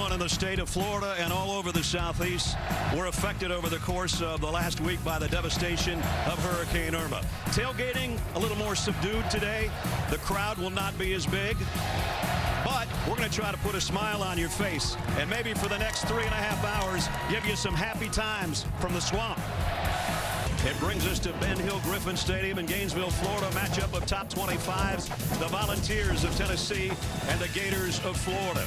everyone in the state of Florida and all over the Southeast were affected over the course of the last week by the devastation of Hurricane Irma. Tailgating a little more subdued today. The crowd will not be as big, but we're going to try to put a smile on your face and maybe for the next 3.5 hours give you some happy times from the swamp. It brings us to Ben Hill Griffin Stadium in Gainesville, Florida. Matchup of top 25s, the Volunteers of Tennessee and the Gators of Florida.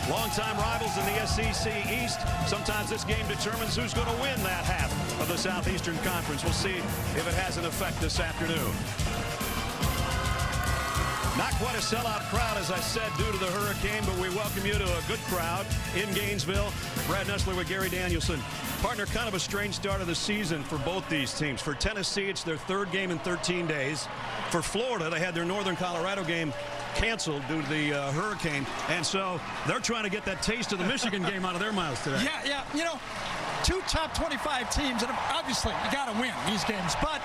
Longtime rivals in the SEC East. Sometimes this game determines who's going to win that half of the Southeastern Conference. We'll see if it has an effect this afternoon. Not quite a sellout crowd, as I said, due to the hurricane, but we welcome you to a good crowd in Gainesville. Brad Nessler with Gary Danielson. Partner, kind of a strange start of the season for both these teams. For Tennessee, it's their third game in 13 days. For Florida, they had their Northern Colorado game canceled due to the hurricane, and so they're trying to get that taste of the Michigan game out of their mouths today. Yeah, you know, two top 25 teams, and obviously you got to win these games, but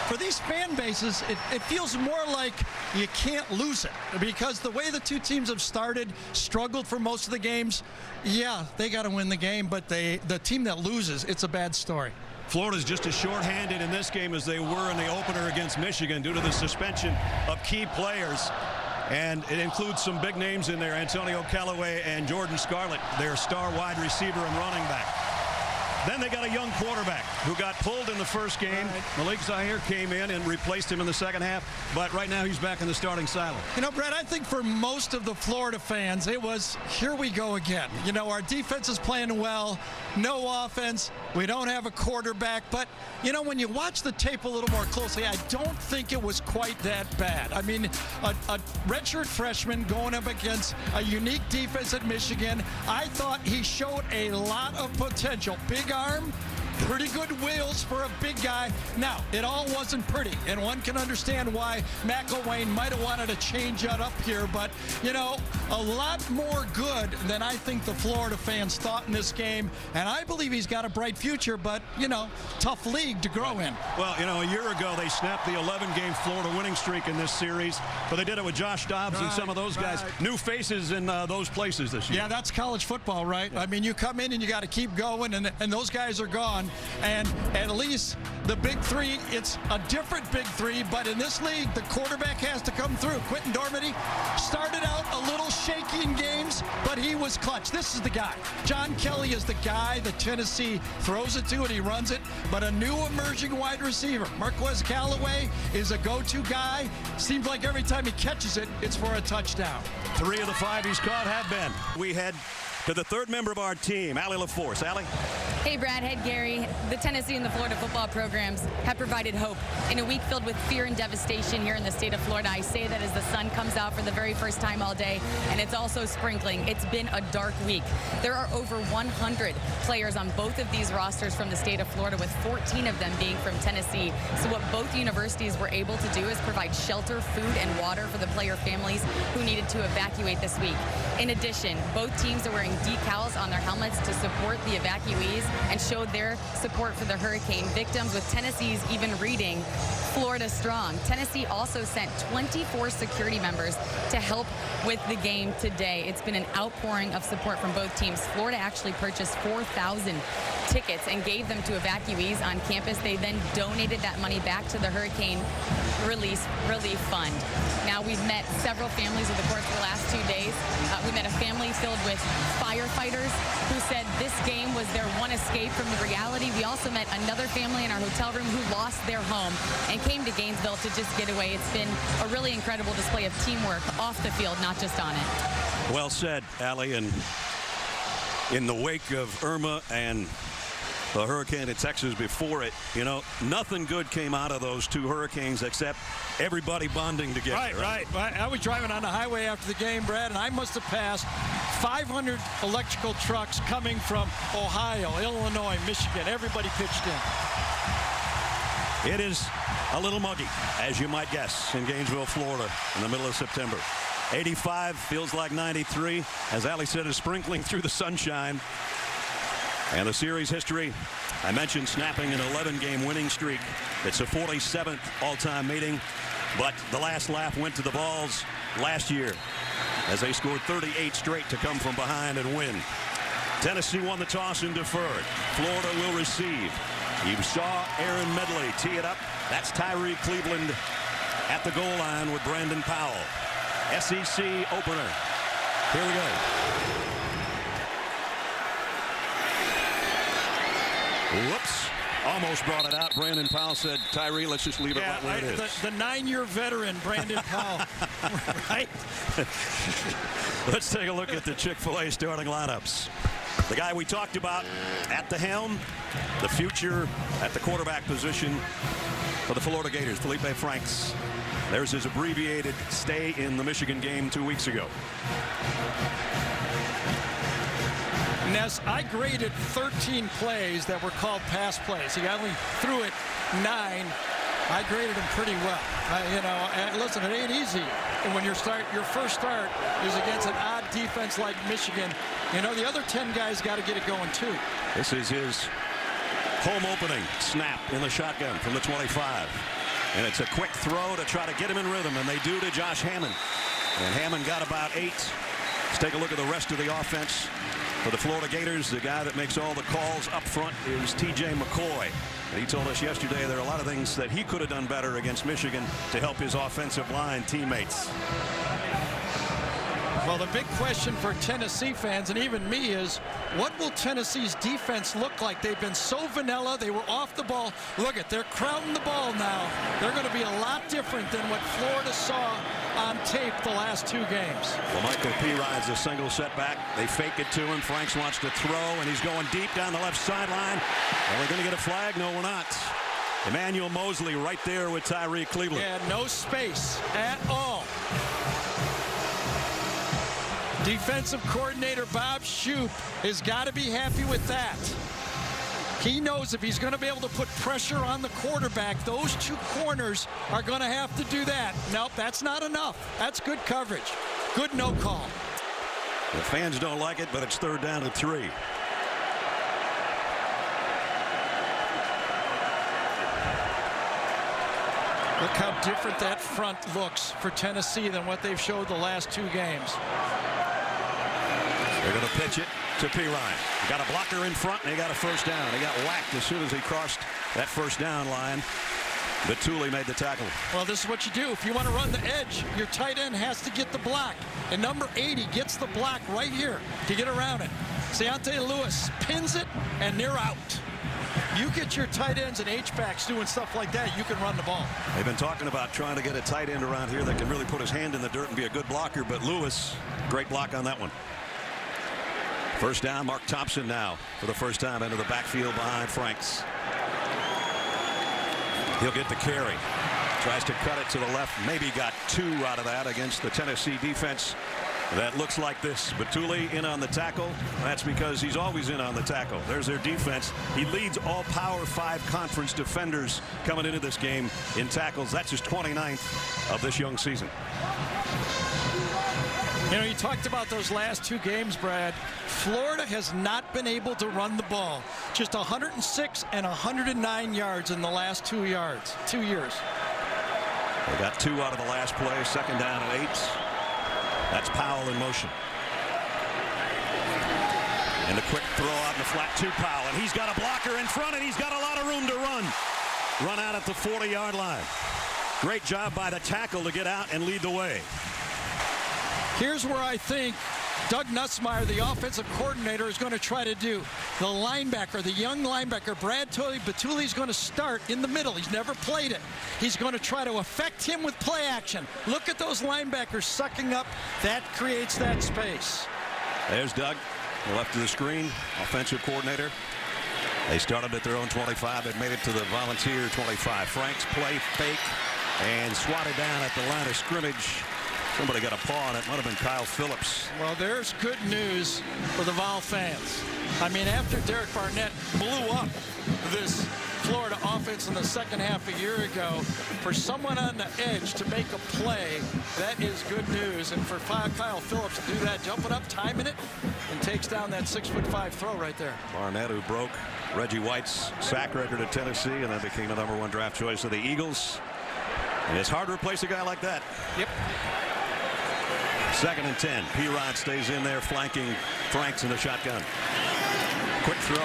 for these fan bases, it feels more like you can't lose it, because the way the two teams have started, struggled for most of the games, yeah, they got to win the game, but the team that loses, it's a bad story. Florida's just as shorthanded in this game as they were in the opener against Michigan due to the suspension of key players. And it includes some big names in there, Antonio Callaway and Jordan Scarlett, their star wide receiver and running back. Then they got a young quarterback who got pulled in the first game. Right. Malik Zaire came in and replaced him in the second half, but right now he's back in the starting silo. You know, Brett, I think for most of the Florida fans, it was, here we go again. You know, our defense is playing well, no offense, we don't have a quarterback, but, you know, when you watch the tape a little more closely, I don't think it was quite that bad. I mean, a redshirt freshman going up against a unique defense at Michigan, I thought he showed a lot of potential. Big arm, pretty good wheels for a big guy. Now, it all wasn't pretty, and one can understand why McElwain might have wanted to change it up here, but, you know, a lot more good than I think the Florida fans thought in this game, and I believe he's got a bright future, but, you know, tough league to grow in. Well, you know, a year ago they snapped the 11-game Florida winning streak in this series, but they did it with Josh Dobbs and some of those guys. New faces in those places this year. Yeah, that's college football, right? Yeah. I mean, you come in and you got to keep going, and those guys are gone. And at least the big three, it's a different big three, but in this league, the quarterback has to come through. Quentin Dormady started out a little shaky in games, but he was clutch. This is the guy. John Kelly is the guy that Tennessee throws it to, and he runs it, but a new emerging wide receiver. Marquez Callaway is a go-to guy. Seems like every time he catches it, it's for a touchdown. 3 of the 5 he's caught have been. We head to the third member of our team, Allie LaForce. Allie? Hey, Brad, Head Gary. The Tennessee and the Florida football programs have provided hope in a week filled with fear and devastation here in the state of Florida. I say that as the sun comes out for the very first time all day, and it's also sprinkling. It's been a dark week. There are over 100 players on both of these rosters from the state of Florida, with 14 of them being from Tennessee. So what both universities were able to do is provide shelter, food, and water for the player families who needed to evacuate this week. In addition, both teams are wearing decals on their helmets to support the evacuees and showed their support for the hurricane victims, with Tennessee's even reading Florida Strong. Tennessee also sent 24 security members to help with the game today. It's been an outpouring of support from both teams. Florida actually purchased 4,000 tickets and gave them to evacuees on campus. They then donated that money back to the Hurricane Relief Fund. Now, we've met several families over the course of the last 2 days. We met a family filled with firefighters who said this game was their one escape from the reality. We also met another family in our hotel room who lost their home and came to Gainesville to just get away. It's been a really incredible display of teamwork off the field, not just on it. Well said, Allie. And in the wake of Irma and the hurricane in Texas before it, you know, nothing good came out of those two hurricanes except everybody bonding together. Right. I was driving on the highway after the game, Brad, and I must have passed 500 electrical trucks coming from Ohio, Illinois, Michigan. Everybody pitched in. It is a little muggy, as you might guess, in Gainesville, Florida, in the middle of September. 85 feels like 93. As Allie said, is sprinkling through the sunshine. And the series history, I mentioned snapping an 11-game winning streak. It's a 47th all-time meeting, but the last laugh went to the Vols last year. as they scored 38 straight to come from behind and win. Tennessee won the toss and deferred. Florida will receive. You saw Aaron Medley tee it up. That's Tyree Cleveland at the goal line with Brandon Powell. SEC opener. Here we go. Whoops. Almost brought it out. Brandon Powell said, Tyree, let's just leave it right where it is. The 9-year veteran, Brandon Powell. Right? Let's take a look at the Chick-fil-A starting lineups. The guy we talked about at the helm, the future at the quarterback position for the Florida Gators, Felipe Franks. There's his abbreviated stay in the Michigan game 2 weeks ago. Ness, I graded 13 plays that were called pass plays. He only threw it 9. I graded him pretty well. Listen, it ain't easy. And when your first start is against an odd defense like Michigan, the other 10 guys got to get it going too. This is his home opening snap in the shotgun from the 25. And it's a quick throw to try to get him in rhythm, and they do to Josh Hammond. And Hammond got about 8. Let's take a look at the rest of the offense. For the Florida Gators, the guy that makes all the calls up front is T.J. McCoy. And he told us yesterday there are a lot of things that he could have done better against Michigan to help his offensive line teammates. Well, the big question for Tennessee fans and even me is, what will Tennessee's defense look like? They've been so vanilla. They were off the ball. Look at, they're crowding the ball now. They're going to be a lot different than what Florida saw on tape the last 2 games. Well, Michael P-Ride's a single setback. They fake it to him. Franks wants to throw, and he's going deep down the left sideline. Are we going to get a flag? No, we're not. Emmanuel Mosley right there with Tyree Cleveland. Yeah, no space at all. Defensive coordinator Bob Shoop has got to be happy with that. He knows if he's going to be able to put pressure on the quarterback, those 2 corners are going to have to do that. Nope, that's not enough. That's good coverage. Good no call. The fans don't like it, but it's 3rd down and 3. Look how different that front looks for Tennessee than what they've showed the last 2 games. They're going to pitch it to P-Ryan. He got a blocker in front, and he got a first down. He got whacked as soon as he crossed that first down line. Batuli made the tackle. Well, this is what you do. If you want to run the edge, your tight end has to get the block. And number 80 gets the block right here to get around it. Seante Lewis pins it, and they're out. You get your tight ends and H-backs doing stuff like that, you can run the ball. They've been talking about trying to get a tight end around here that can really put his hand in the dirt and be a good blocker, but Lewis, great block on that one. First down, Mark Thompson now for the first time into the backfield behind Franks. He'll get the carry. Tries to cut it to the left. Maybe got 2 out of that against the Tennessee defense. That looks like this. Batuli in on the tackle. That's because he's always in on the tackle. There's their defense. He leads all Power 5 conference defenders coming into this game in tackles. That's his 29th of this young season. You talked about those last 2 games, Brad. Florida has not been able to run the ball. Just 106 and 109 yards in the last 2 years. They got 2 out of the last play. 2nd down and 8. That's Powell in motion. And a quick throw out in the flat to Powell. And he's got a blocker in front, and he's got a lot of room to run. Run out at the 40-yard line. Great job by the tackle to get out and lead the way. Here's where I think Doug Nussmeier, the offensive coordinator, is going to try to do. The linebacker, the young linebacker, Brad Batuli, is going to start in the middle. He's never played it. He's going to try to affect him with play action. Look at those linebackers sucking up. That creates that space. There's Doug, left of the screen, offensive coordinator. They started at their own 25. They've made it to the Volunteer 25. Franks play fake and swatted down at the line of scrimmage. Somebody got a paw on it. Might have been Kyle Phillips. Well, there's good news for the Vol fans. I mean, after Derek Barnett blew up this Florida offense in the second half a year ago, for someone on the edge to make a play, that is good news. And for Kyle Phillips to do that, jumping up, timing it, and takes down that 6'5" throw right there. Barnett, who broke Reggie White's sack record at Tennessee and then became the #1 draft choice of the Eagles. And it's hard to replace a guy like that. Yep. 2nd and 10. P-Rod stays in there flanking Franks in the shotgun. Quick throw.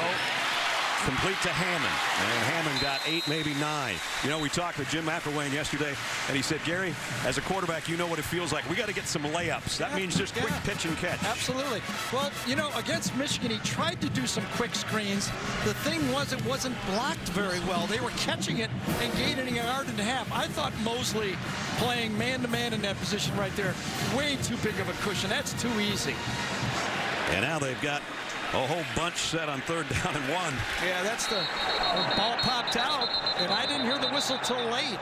Complete to Hammond, and Hammond got 8, maybe 9. You know, we talked with Jim McElwain yesterday, and he said, Gary, as a quarterback, you know what it feels like. We got to get some layups. That means just quick pitch and catch. Absolutely. Well, you know, against Michigan, he tried to do some quick screens. The thing was, it wasn't blocked very well. They were catching it and gaining a yard and a half. I thought Mosley playing man-to-man in that position right there, way too big of a cushion. That's too easy. And now they've got a whole bunch set on 3rd down and 1. Yeah, that's the ball popped out, and I didn't hear the whistle till late.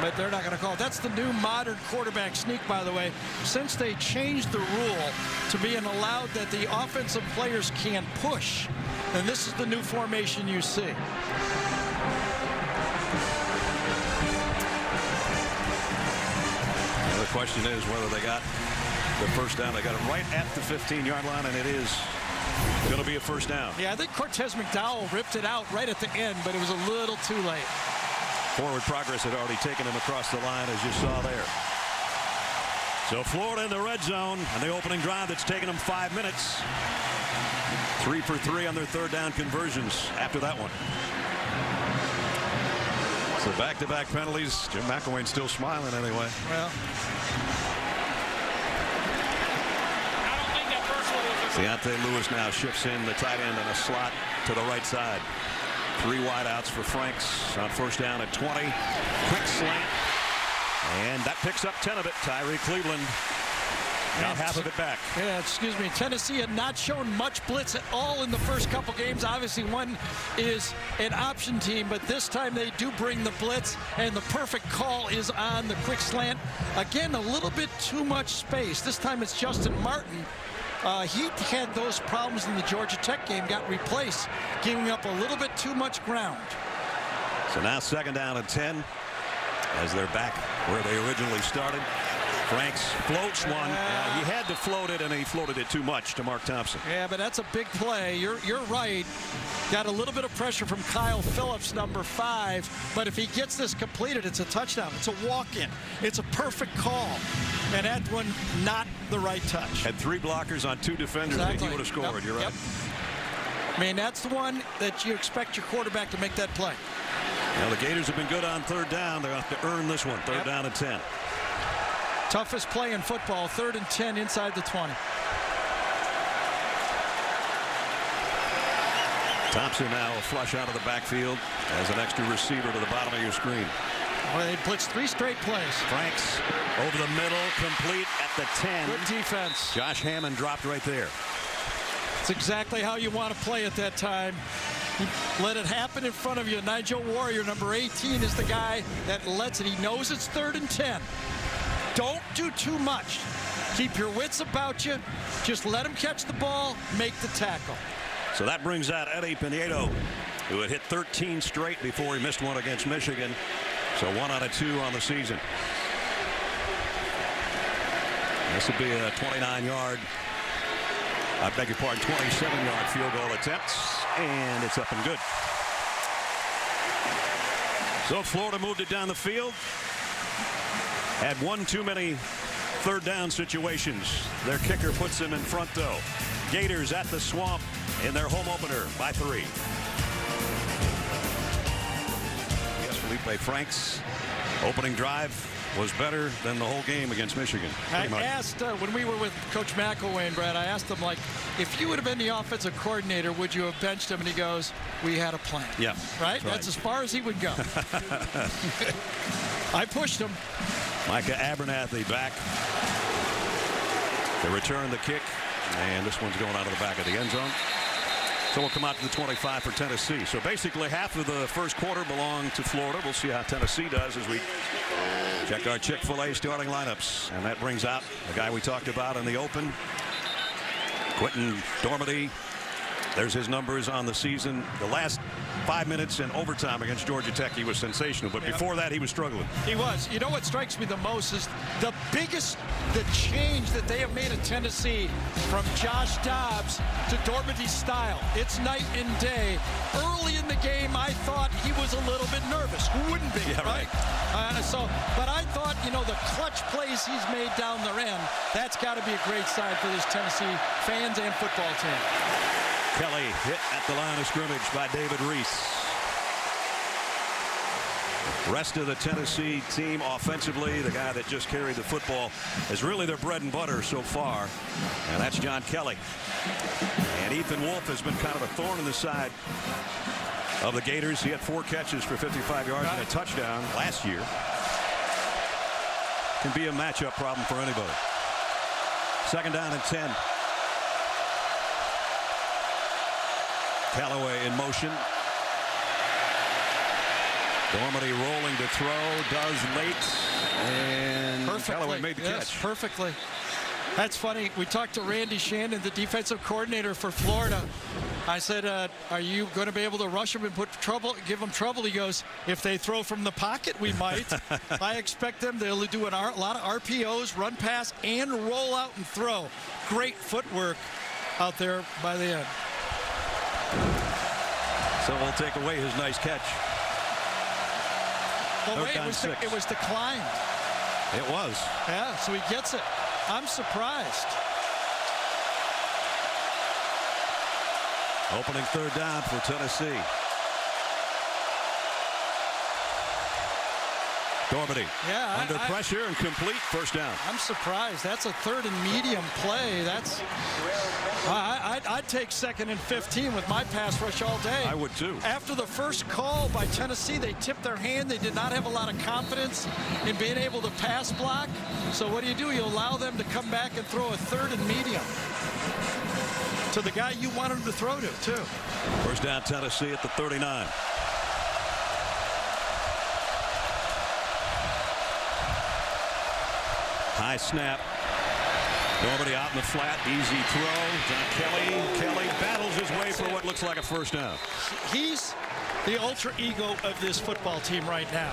But they're not going to call it. That's the new modern quarterback sneak, by the way. Since they changed the rule to being allowed that the offensive players can push, and this is the new formation you see. The question is whether they got the first down. They got it right at the 15-yard line, and it is going to be a first down. Yeah, I think Cortez McDowell ripped it out right at the end, but it was a little too late. Forward progress had already taken him across the line, as you saw there. So Florida in the red zone, and the opening drive that's taken them 5 minutes. 3 for 3 on their 3rd down conversions after that one. So back-to-back penalties. Jim McElwain's still smiling anyway. Well, Deontay Lewis now shifts in the tight end in a slot to the right side. 3 wideouts for Franks on 1st down at 20. Quick slant. And that picks up 10 of it. Tyree Cleveland got half of it back. Yeah, excuse me. Tennessee had not shown much blitz at all in the first couple games. Obviously, one is an option team, but this time they do bring the blitz, and the perfect call is on the quick slant. Again, a little bit too much space. This time it's Justin Martin. He had those problems in the Georgia Tech game, got replaced, giving up a little bit too much ground. So now 2nd down and 10 as they're back where they originally started. Franks floats one. He had to float it, and he floated it too much to Mark Thompson. Yeah, but that's a big play. You're right. Got a little bit of pressure from Kyle Phillips, number 5. But if he gets this completed, it's a touchdown. It's a walk-in. It's a perfect call. And that one, not the right touch. Had 3 blockers on 2 defenders. Exactly. He would have scored. Yep. You're right. Yep. I mean, that's the one that you expect your quarterback to make that play. Now the Gators have been good on 3rd down. They'll have to earn this one. 3rd down and 10. Toughest play in football, 3rd and 10 inside the 20. Thompson now a flush out of the backfield as an extra receiver to the bottom of your screen. Well, they blitzed 3 straight plays. Franks over the middle, complete at the 10. Good defense. Josh Hammond dropped right there. It's exactly how you want to play at that time. Let it happen in front of you. Nigel Warrior, number 18, is the guy that lets it. He knows it's 3rd and 10. Don't do too much. Keep your wits about you. Just let him catch the ball, make the tackle. So that brings out Eddie Pinedo, who had hit 13 straight before he missed one against Michigan. So 1 out of 2 on the season. This would be a 29-yard, I beg your pardon, 27-yard field goal attempt, and it's up and good. So Florida moved it down the field. Had 1 too many 3rd down situations. Their kicker puts them in front, though. Gators at the Swamp in their home opener by 3. Yes, Felipe Franks' opening drive was better than the whole game against Michigan. I asked when we were with Coach McElwain, Brad, I asked him, like, if you would have been the offensive coordinator, would you have benched him? And he goes, we had a plan. Yeah. Right? That's as far as he would go. I pushed him. Micah Abernathy back to return the kick, and this one's going out of the back of the end zone. So we'll come out to the 25 for Tennessee. So basically half of the first quarter belonged to Florida. We'll see how Tennessee does as we check our Chick-fil-A starting lineups. And that brings out the guy we talked about in the open, Quentin Dormady. There's his numbers on the season. The last 5 minutes in overtime against Georgia Tech, he was sensational. But before that, he was struggling. He was. You know what strikes me the most is the change that they have made at Tennessee from Josh Dobbs to Dormady's style. It's night and day. Early in the game, I thought he was a little bit nervous. Who wouldn't be, Yeah, right? But I thought, the clutch plays he's made down the end, that's got to be a great sign for this Tennessee fans and football team. Kelly hit at the line of scrimmage by David Reese. Rest of the Tennessee team offensively, the guy that just carried the football, is really their bread and butter so far, and that's John Kelly. And Ethan Wolf has been kind of a thorn in the side of the Gators. He had 4 catches for 55 yards and a touchdown last year. Can be a matchup problem for anybody. 2nd down and 10. Callaway in motion. Dormady rolling to throw, does late, and Perfectly. Callaway made the catch. Perfectly. That's funny. We talked to Randy Shannon, the defensive coordinator for Florida. I said, are you going to be able to rush them and give them trouble? He goes, if they throw from the pocket, we might. I expect them. They'll do a lot of RPOs, run pass, and roll out and throw. Great footwork out there by the end. So we'll take away his nice catch. Well, wait, it was declined. It was. Yeah, so he gets it. I'm surprised. Opening 3rd down for Tennessee. Dormady under pressure and complete, 1st down. I'm surprised. That's a 3rd and medium play. I'd take 2nd and 15 with my pass rush all day. I would too. After the first call by Tennessee, they tipped their hand. They did not have a lot of confidence in being able to pass block. So what do? You allow them to come back and throw a 3rd and medium to the guy you want them to throw to, too. 1st down Tennessee at the 39. High snap. Dormady out in the flat. Easy throw. John Kelly battles his way for what looks like a 1st down. He's the ultra ego of this football team right now.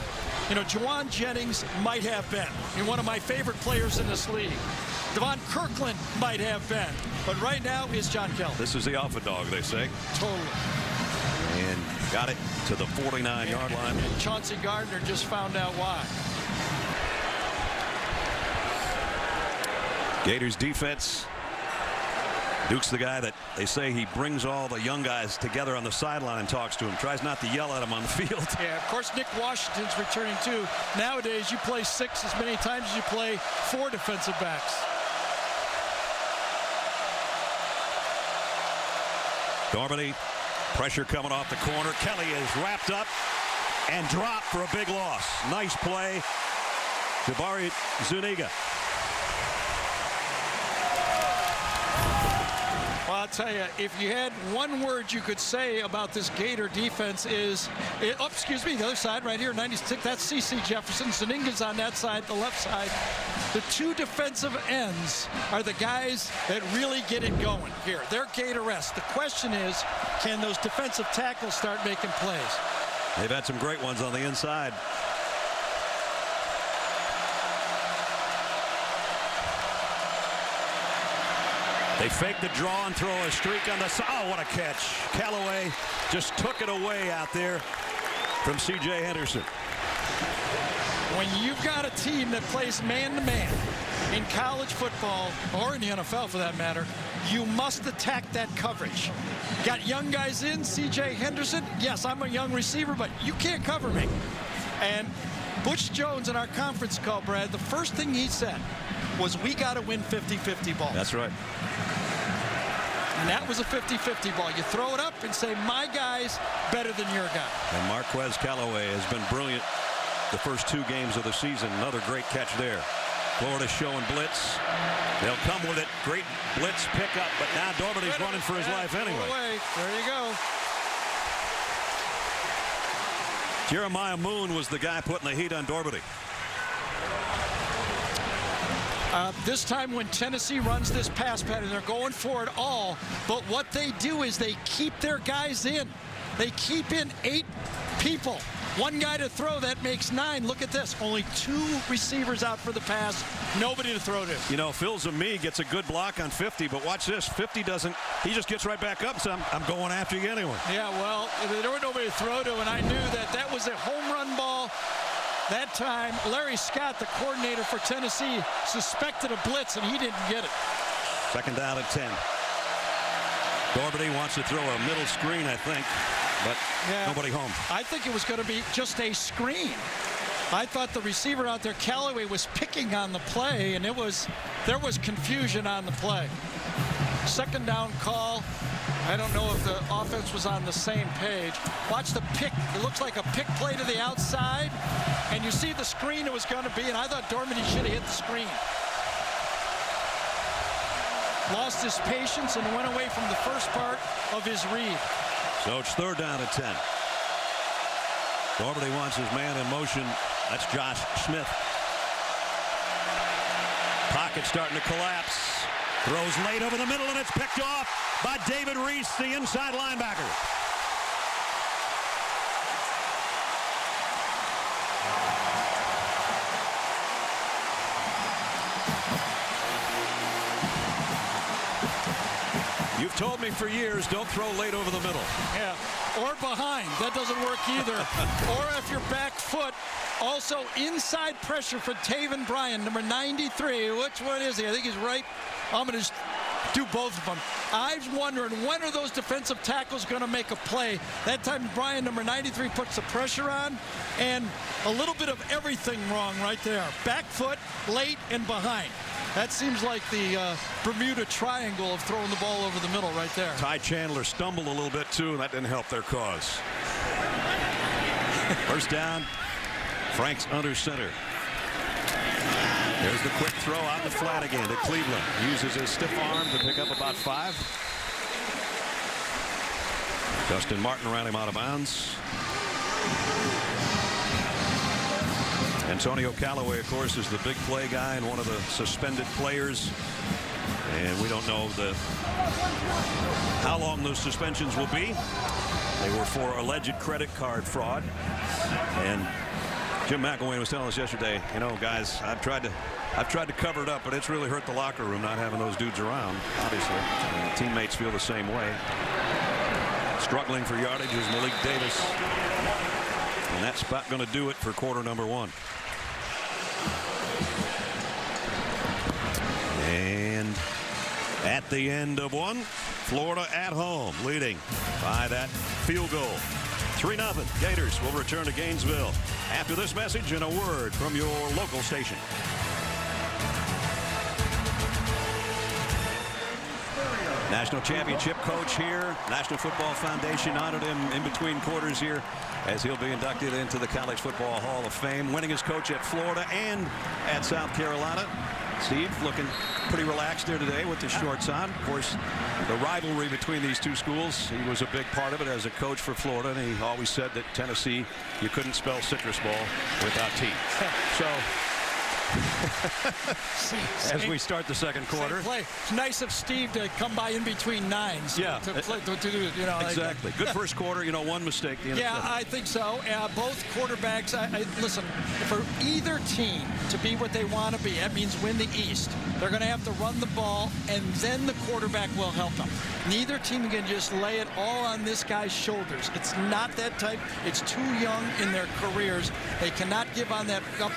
Juwan Jennings might have been. One of my favorite players in this league. Devon Kirkland might have been. But right now is John Kelly. This is the alpha dog, they say. Totally. And got it to the 49-yard line. And Chauncey Gardner just found out why. Gators defense. Duke's the guy that they say he brings all the young guys together on the sideline and talks to him. Tries not to yell at them on the field. Yeah, of course, Nick Washington's returning too. Nowadays, you play 6 as many times as you play 4 defensive backs. Dormady, pressure coming off the corner. Kelly is wrapped up and dropped for a big loss. Nice play. Jabari Zuniga. Well, I'll tell you, if you had one word you could say about this Gator defense is, the other side right here, 96, that's C.C. Jefferson. Zuniga's on that side, the left side. The 2 defensive ends are the guys that really get it going here. They're Gator-esque. The question is, can those defensive tackles start making plays? They've had some great ones on the inside. They fake the draw and throw a streak on the side. Oh, what a catch. Callaway just took it away out there from C.J. Henderson. When you've got a team that plays man-to-man in college football, or in the NFL for that matter, you must attack that coverage. Got young guys in, C.J. Henderson. Yes, I'm a young receiver, but you can't cover me. And Butch Jones in our conference call, Brad, the first thing he said was, we got to win 50-50 balls. That's right. And that was a 50-50 ball. You throw it up and say, my guy's better than your guy. And Marquez Callaway has been brilliant the first 2 games of the season. Another great catch there. Florida showing blitz. They'll come with it. Great blitz pickup, but now Dormady's running for his life anyway. There you go. Jeremiah Moon was the guy putting the heat on Dormady. This time when Tennessee runs this pass pattern, they're going for it all. But what they do is they keep their guys in. They keep in 8 people. One guy to throw, that makes 9. Look at this. Only 2 receivers out for the pass. Nobody to throw to. You know, Phil Zami gets a good block on 50, but watch this. 50 doesn't. He just gets right back up and says, I'm going after you anyway. Yeah, well, there was nobody to throw to, and I knew that was a home run ball. That time, Larry Scott, the coordinator for Tennessee, suspected a blitz, and he didn't get it. Second down and 10. Doherty wants to throw a middle screen, I think, but nobody home. I think it was going to be just a screen. I thought the receiver out there, Callaway, was picking on the play, and there was confusion on the play. Second down call. I don't know if the offense was on the same page. Watch the pick. It looks like a pick play to the outside, and you see the screen it was going to be, and I thought Dormady should have hit the screen. Lost his patience and went away from the first part of his read. So it's third down and 10. Doherty wants his man in motion. That's Josh Smith. Pocket starting to collapse. Throws late over the middle, and it's picked off by David Reese, the inside linebacker. You've told me for years, don't throw late over the middle. Yeah, or behind. That doesn't work either. Or if your back foot. Also inside pressure for Taven Bryan, number 93. Which one is he? I think he's right. I'm going to do both of them. I'm wondering, when are those defensive tackles going to make a play? That time, Bryan, number 93, puts the pressure on, and a little bit of everything wrong right there. Back foot, late, and behind. That seems like the Bermuda Triangle of throwing the ball over the middle right there. Ty Chandler stumbled a little bit, too, and that didn't help their cause. First down, Frank's under center. There's the quick throw out the flat again to Cleveland. Uses his stiff arm to pick up about 5. Justin Martin ran him out of bounds. Antonio Callaway, of course, is the big play guy and one of the suspended players. And we don't know how long those suspensions will be. They were for alleged credit card fraud. And Jim McElwain was telling us yesterday, you know, guys, I've tried to cover it up, but it's really hurt the locker room not having those dudes around, obviously. And teammates feel the same way. Struggling for yardage is Malik Davis. And that's about going to do it for quarter number 1. And at the end of 1, Florida at home leading by that field goal. 3-0. Gators will return to Gainesville after this message and a word from your local station. National championship coach here. National Football Foundation honored him in between quarters here as he'll be inducted into the College Football Hall of Fame, winning as coach at Florida and at South Carolina. Steve looking pretty relaxed there today with the shorts on. Of course, the rivalry between these two schools, he was a big part of it as a coach for Florida, and he always said that Tennessee, you couldn't spell citrus ball without T. So as we start the second quarter. It's nice of Steve to come by in between nines. Yeah. To play, you know, exactly. Good first quarter, you know, one mistake. Yeah, I think so. Both quarterbacks, listen, for either team to be what they want to be, that means win the East. They're going to have to run the ball, and then the quarterback will help them. Neither team can just lay it all on this guy's shoulders. It's not that type. It's too young in their careers. They cannot give up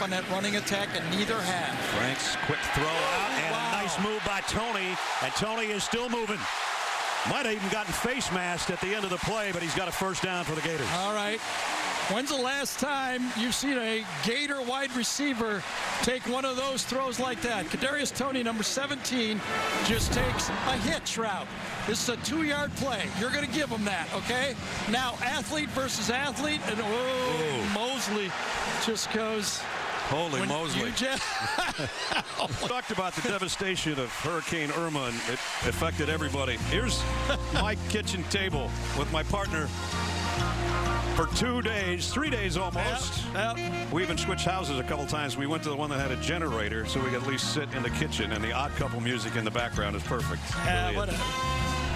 on that running attack, and neither have. Frank's quick throw out, and a nice move by Tony, and Tony is still moving. Might have even gotten face masked at the end of the play, but he's got a first down for the Gators. All right. When's the last time you've seen a Gator wide receiver take one of those throws like that? Kadarius Toney, number 17, just takes a hitch route. This is a 2-yard play. You're going to give him that, okay? Now, athlete versus athlete, and Mosley just goes. Holy Mosley. Talked about the devastation of Hurricane Irma, and it affected everybody. Here's my kitchen table with my partner for 2 days, 3 days almost. Yep. We even switched houses a couple times. We went to the one that had a generator so we could at least sit in the kitchen, and the Odd Couple music in the background is perfect. Whatever.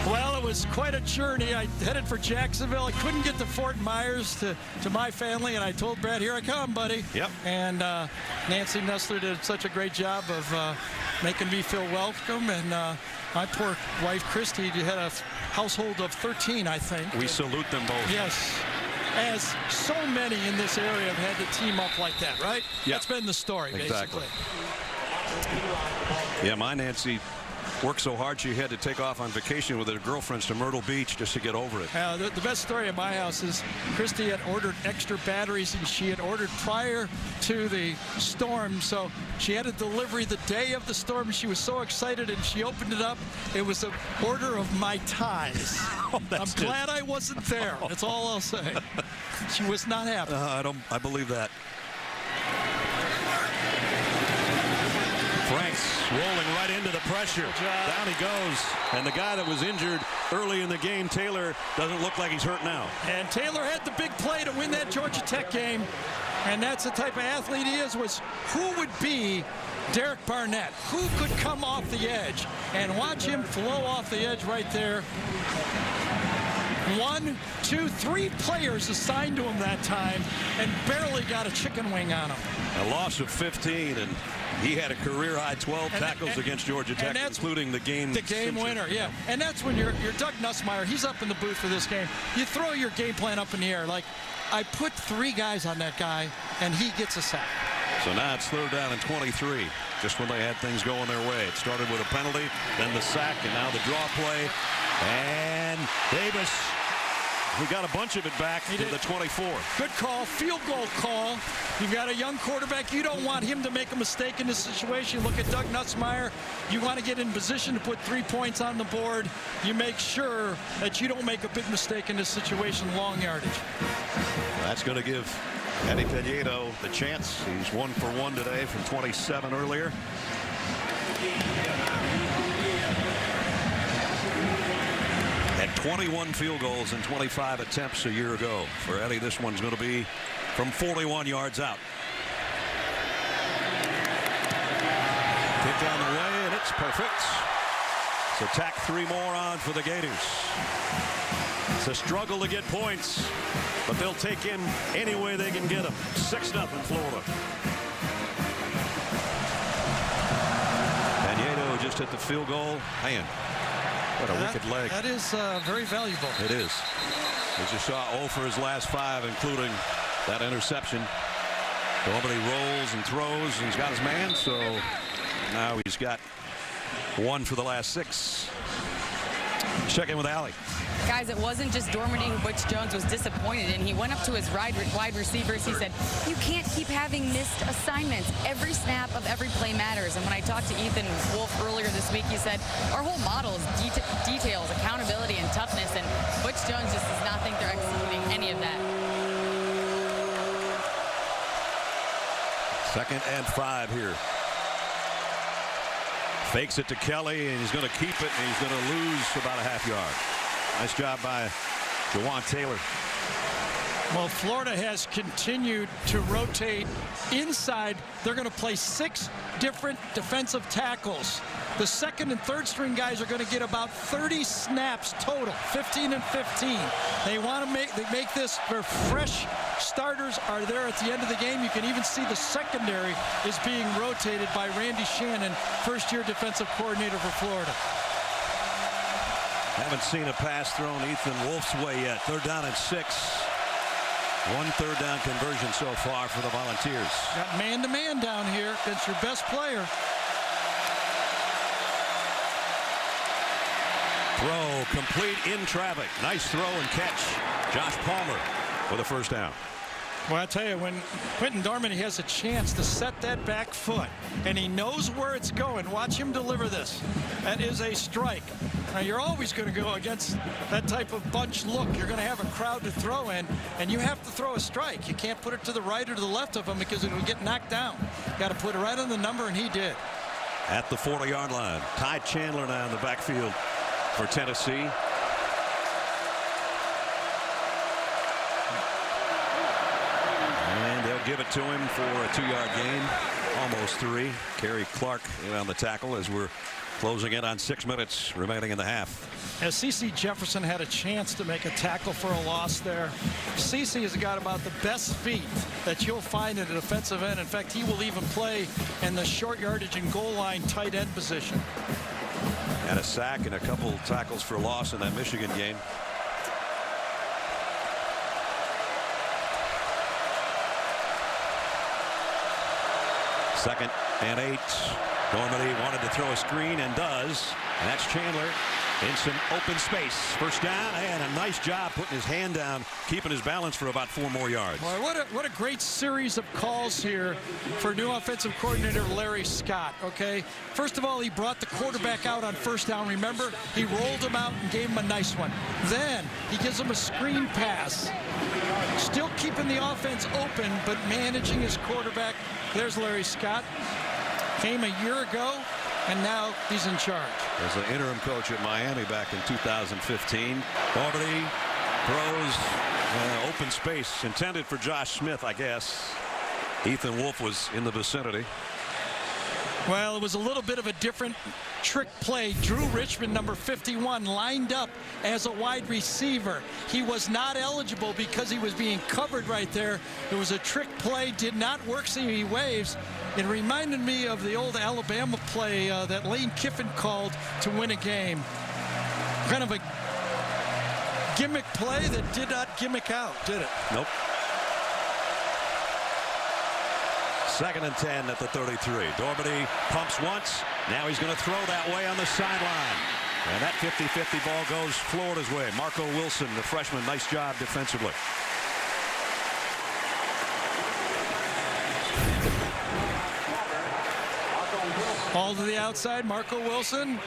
Well, it was quite a journey. I headed for Jacksonville. I couldn't get to Fort Myers to my family, and I told Brad, here I come, buddy. Yep. And Nancy Nestler did such a great job of making me feel welcome. And my poor wife, Christy, had a household of 13, I think. We salute them both. Yes. As so many in this area have had to team up like that, right? Yeah. That's been the story, Exactly. basically. Yeah, my Nancy worked so hard she had to take off on vacation with her girlfriends to Myrtle Beach just to get over it. The best story at my house is Christy had ordered extra batteries, and she had ordered prior to the storm, so she had a delivery the day of the storm. She was so excited, and she opened it up. It was an order of my ties. I'm glad I wasn't there. That's all I'll say. She was not happy. I believe that. Franks rolling right into the pressure. Down he goes. And the guy that was injured early in the game, Taylor, doesn't look like he's hurt now. And Taylor had the big play to win that Georgia Tech game. And that's the type of athlete he is, was who would be Derek Barnett? Who could come off the edge? And watch him flow off the edge right there. 1, 2, 3 players assigned to him that time and barely got a chicken wing on him. A loss of 15, and he had a career-high 12 tackles against Georgia Tech, including the game winner. Yeah, and that's when you're Doug Nussmeier. He's up in the booth for this game. You throw your game plan up in the air. Like, I put 3 guys on that guy, and he gets a sack. So now it's 3rd down and 23, just when they had things going their way. It started with a penalty, then the sack, and now the draw play. And Davis, he got a bunch of it back to the 24. Good call, field goal call. You've got a young quarterback. You don't want him to make a mistake in this situation. Look at Doug Nussmeier. You want to get in position to put 3 points on the board. You make sure that you don't make a big mistake in this situation, long yardage. That's going to give Eddie Peñedo the chance. He's 1 for 1 today from 27 earlier. Had 21 field goals and 25 attempts a year ago. For Eddie, this one's going to be from 41 yards out. Kick on the way, and it's perfect. So tack 3 more on for the Gators. It's a struggle to get points, but they'll take him any way they can get him. 6-0 Florida. Peñedo just hit the field goal. Man, what a wicked leg. That is very valuable. It is. We just saw 0 for his last 5, including that interception. Nobody rolls and throws, and he's got his man, so now he's got 1 for the last 6. Check in with Allie. Guys, it wasn't just Dormady who Butch Jones was disappointed in. He went up to his wide receivers. He said, you can't keep having missed assignments. Every snap of every play matters. And when I talked to Ethan Wolf earlier this week, he said, our whole model is details, accountability, and toughness. And Butch Jones just does not think they're executing any of that. 2nd and 5 here. Fakes it to Kelly, and he's going to keep it, and he's going to lose about a half yard. Nice job by Jawan Taylor. Well, Florida has continued to rotate inside. They're going to play 6 different defensive tackles. The 2nd and 3rd string guys are going to get about 30 snaps total, 15 and 15. They want to make this where fresh starters are there at the end of the game. You can even see the secondary is being rotated by Randy Shannon, first-year defensive coordinator for Florida. Haven't seen a pass thrown Ethan Wolf's way yet. 3rd down and 6. 1 3rd down conversion so far for the Volunteers. Got man-to-man down here against your best player. Throw complete in traffic. Nice throw and catch. Josh Palmer with a 1st down. Well, I tell you, when Quentin Dormady has a chance to set that back foot, and he knows where it's going, watch him deliver this. That is a strike. Now, you're always going to go against that type of bunch look. You're going to have a crowd to throw in, and you have to throw a strike. You can't put it to the right or to the left of him because it will get knocked down. Got to put it right on the number, and he did. At the 40-yard line. Ty Chandler now in the backfield for Tennessee. Give it to him for a 2-yard gain, almost 3. Kerry Clark around the tackle as we're closing in on 6 minutes remaining in the half. As C.C. Jefferson had a chance to make a tackle for a loss there. C.C. has got about the best feet that you'll find at a defensive end. In fact, he will even play in the short yardage and goal line tight end position. And a sack and a couple tackles for loss in that Michigan game. Second and 8. Normandy wanted to throw a screen and does. And that's Chandler in some open space. First down, and a nice job putting his hand down, keeping his balance for about 4 more yards. Boy, what a great series of calls here for new offensive coordinator Larry Scott. Okay, first of all, he brought the quarterback out on first down. Remember, he rolled him out and gave him a nice one. Then he gives him a screen pass, still keeping the offense open but managing his quarterback. There's Larry Scott. Came a year ago, and now he's in charge. As the interim coach at Miami back in 2015. Normandy throws open space intended for Josh Smith, I guess. Ethan Wolf was in the vicinity. Well, it was a little bit of a different trick play. Drew Richmond, number 51, lined up as a wide receiver. He was not eligible because he was being covered right there. It was a trick play, did not work, so he waves. It reminded me of the old Alabama play that Lane Kiffin called to win a game. Kind of a gimmick play that did not gimmick out, did it? Nope. Second and 10 at the 33. Normandy pumps once. Now he's going to throw that way on the sideline. And that 50-50 ball goes Florida's way. Marco Wilson, the freshman, nice job defensively. Ball to the outside, Marco Wilson.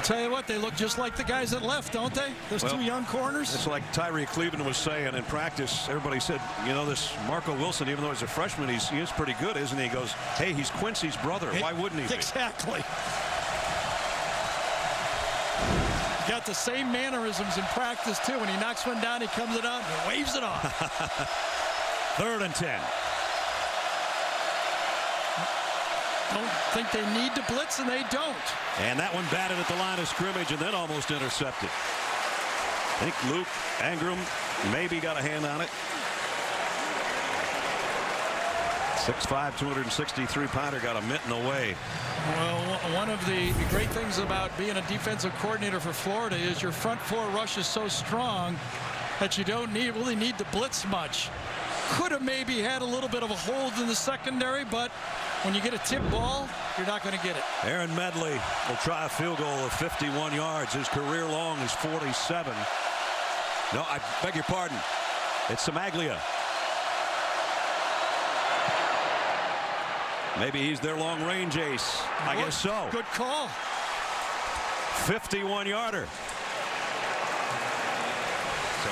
Tell you what, they look just like the guys that left, don't they? Those two young corners. It's like Tyree Cleveland was saying in practice. Everybody said, you know, this Marco Wilson, even though he's a freshman, he is pretty good, isn't he? He goes, hey, he's Quincy's brother. Why wouldn't he be? Exactly. Got the same mannerisms in practice, too. When he knocks one down, he comes it up and waves it off. 3rd and 10. Don't think they need to blitz, and they don't. And that one batted at the line of scrimmage and then almost intercepted. I think Luke Ingram maybe got a hand on it. 6'5", 263-pounder got a mitten away. Well, one of the great things about being a defensive coordinator for Florida is your front 4 rush is so strong that you don't really need to blitz much. Could have maybe had a little bit of a hold in the secondary, but when you get a tip ball, you're not going to get it. Aaron Medley will try a field goal of 51 yards. His career long is 47. No, I beg your pardon. It's Samaglia. Maybe he's their long-range ace. I guess so. Good call. 51-yarder. So,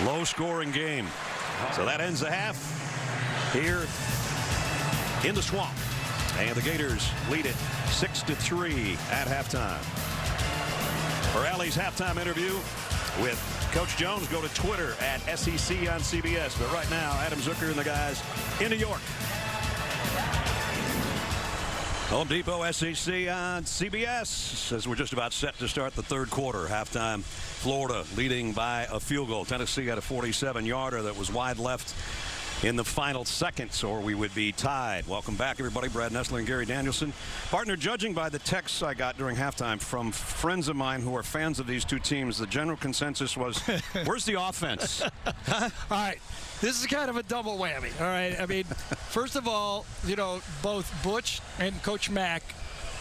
low-scoring game. So that ends the half here in the Swamp. And the Gators lead it 6-3 at halftime. For Allie's halftime interview with Coach Jones, go to Twitter at SEC on CBS. But right now, Adam Zucker and the guys in New York. Home Depot SEC on CBS as we're just about set to start the 3rd quarter. Halftime, Florida leading by a field goal. Tennessee had a 47-yarder that was wide left in the final seconds, or we would be tied. Welcome back, everybody. Brad Nessler and Gary Danielson. Partner, judging by the texts I got during halftime from friends of mine who are fans of these two teams, the general consensus was, where's the offense? All right. This is kind of a double whammy. All right. I mean, first of all, you know, both Butch and Coach Mack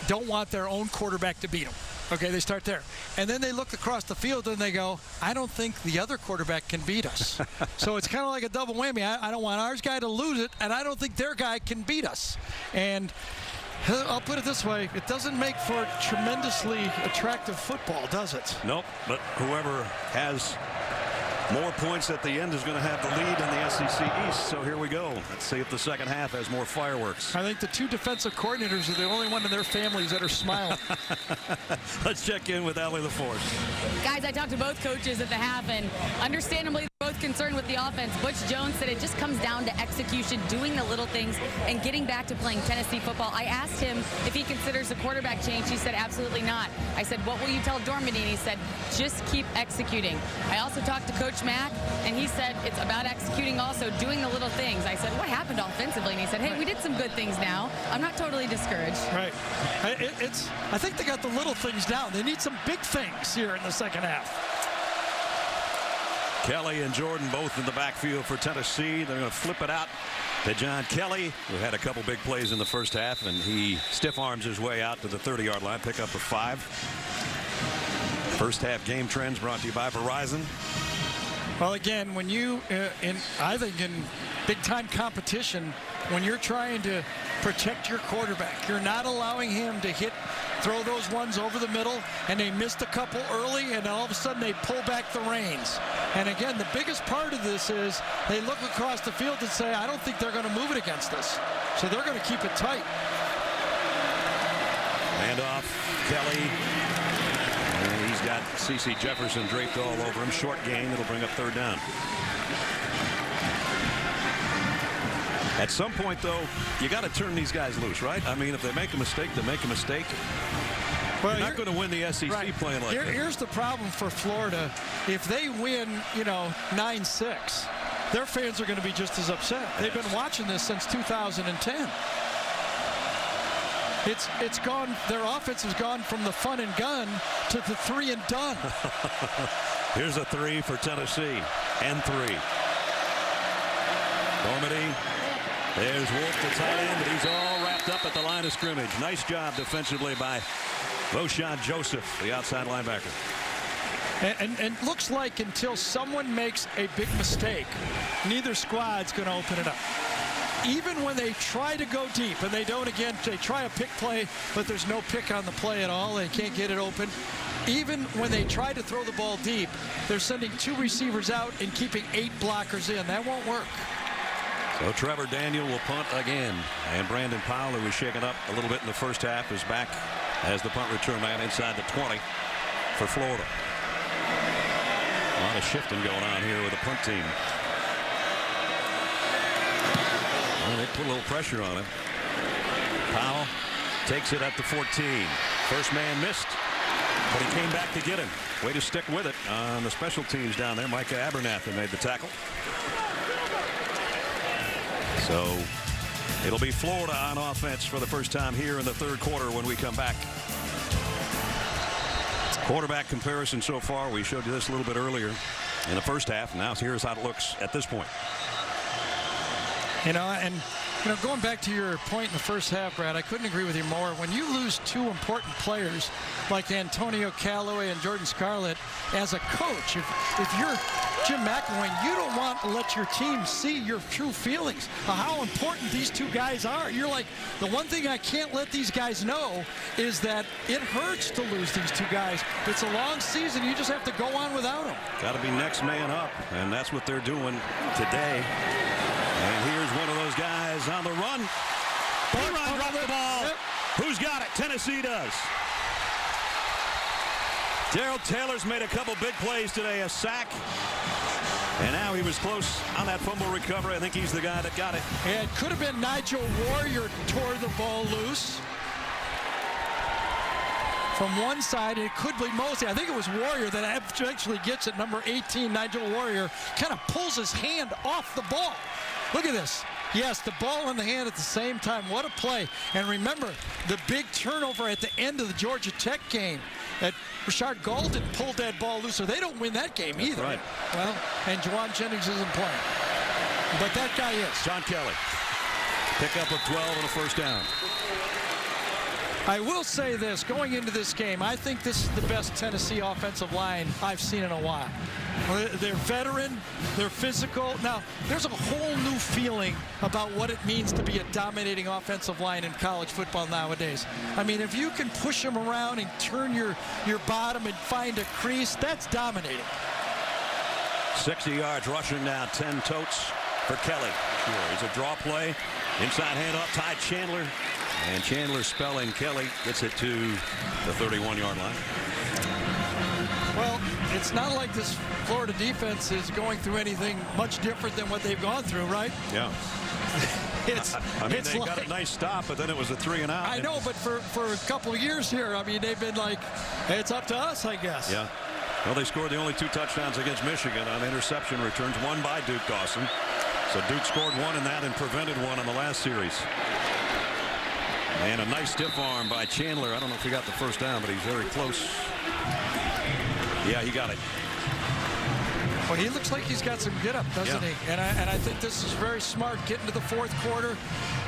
don't want their own quarterback to beat them. Okay, they start there. And then they look across the field and they go, I don't think the other quarterback can beat us. So it's kind of like a double whammy. I don't want our guy to lose it, and I don't think their guy can beat us. And I'll put it this way, it doesn't make for tremendously attractive football, does it? Nope, but whoever has more points at the end is going to have the lead in the SEC East. So here we go. Let's see if the second half has more fireworks. I think the two defensive coordinators are the only one in their families that are smiling. Let's check in with Allie LaForce. Guys, I talked to both coaches at the half, and understandably, both concerned with the offense. Butch Jones said it just comes down to execution, doing the little things, and getting back to playing Tennessee football. I asked him if he considers a quarterback change. He said absolutely not. I said, what will you tell Dormady? And he said, just keep executing. I also talked to Coach Mack, and he said it's about executing also, doing the little things. I said, what happened offensively? And he said, hey, we did some good things now. I'm not totally discouraged. Right. I think they got the little things down. They need some big things here in the second half. Kelly and Jordan both in the backfield for Tennessee. They're going to flip it out to John Kelly, who had a couple big plays in the first half, and he stiff arms his way out to the 30-yard line, pick up a 5. First half game trends brought to you by Verizon. Well, again, when you, I think in big-time competition, when you're trying to protect your quarterback, you're not allowing him to throw those ones over the middle, and they missed a couple early, and all of a sudden they pull back the reins. And again, the biggest part of this is they look across the field and say, I don't think they're going to move it against us. So they're going to keep it tight. Handoff, Kelly. And he's got C.C. Jefferson draped all over him. Short gain. It'll bring up third down. At some point, though, you got to turn these guys loose, right? I mean, if they make a mistake, they make a mistake. Well, you're not going to win the SEC playing like that. Here's the problem for Florida. If they win, 9-6, their fans are going to be just as upset. They've been watching this since 2010. It's gone. Their offense has gone from the fun and gun to the 3 and done. Here's a 3 for Tennessee and 3. Dormady. There's Wolf, the tight end, but he's all wrapped up at the line of scrimmage. Nice job defensively by Roshan Joseph, the outside linebacker. And looks like until someone makes a big mistake, neither squad's going to open it up. Even when they try to go deep, and they don't again, they try a pick play, but there's no pick on the play at all. They can't get it open. Even when they try to throw the ball deep, they're sending 2 receivers out and keeping 8 blockers in. That won't work. So Trevor Daniel will punt again. And Brandon Powell, who was shaken up a little bit in the first half, is back as the punt return man inside the 20 for Florida. A lot of shifting going on here with the punt team. Well, they put a little pressure on him. Powell takes it at the 14. First man missed, but he came back to get him. Way to stick with it on the special teams down there. Micah Abernathy made the tackle. So it'll be Florida on offense for the first time here in the third quarter when we come back. Quarterback comparison so far. We showed you this a little bit earlier in the first half. Now here's how it looks at this point. Going back to your point in the first half, Brad, I couldn't agree with you more. When you lose 2 important players like Antonio Callaway and Jordan Scarlett, as a coach, if you're Jim McElwain, you don't want to let your team see your true feelings of how important these 2 guys are. You're like, the one thing I can't let these guys know is that it hurts to lose these 2 guys. It's a long season. You just have to go on without them. Got to be next man up, and that's what they're doing today. And here's one of those guys on the run. He dropped the ball. Yep. Who's got it? Tennessee does. Darrell Taylor's made a couple big plays today. A sack. And now he was close on that fumble recovery. I think he's the guy that got it. And it could have been Nigel Warrior tore the ball loose from one side. It could be Mosley. I think it was Warrior that actually gets it. Number 18, Nigel Warrior, kind of pulls his hand off the ball. Look at this. Yes, the ball in the hand at the same time. What a play. And remember, the big turnover at the end of the Georgia Tech game. That Rashard Golden pulled that ball loose, so they don't win that game either. Right. Well, and Juwan Jennings isn't playing. But that guy is. John Kelly. Pick up of 12 and a first down. I will say this, going into this game, I think this is the best Tennessee offensive line I've seen in a while. They're veteran, they're physical. Now, there's a whole new feeling about what it means to be a dominating offensive line in college football nowadays. I mean, if you can push them around and turn your bottom and find a crease, that's dominating. 60 yards rushing now, 10 totes for Kelly. Sure, it's a draw play. Inside handoff, Ty Chandler. And Chandler spelling Kelly gets it to the 31-yard line. Well, it's not like this Florida defense is going through anything much different than what they've gone through, right? Yeah. I mean, they got a nice stop, but then it was a 3 and out. I know, but for a couple of years here, I mean, they've been like, hey, it's up to us, I guess. Yeah. Well, they scored the only 2 touchdowns against Michigan on interception returns, one by Duke Dawson. So Duke scored 1 in that and prevented 1 on the last series. And a nice stiff arm by Chandler. I don't know if he got the first down, but he's very close. Yeah, he got it. Well, he looks like he's got some get up, doesn't he? And I think this is very smart, getting to the fourth quarter,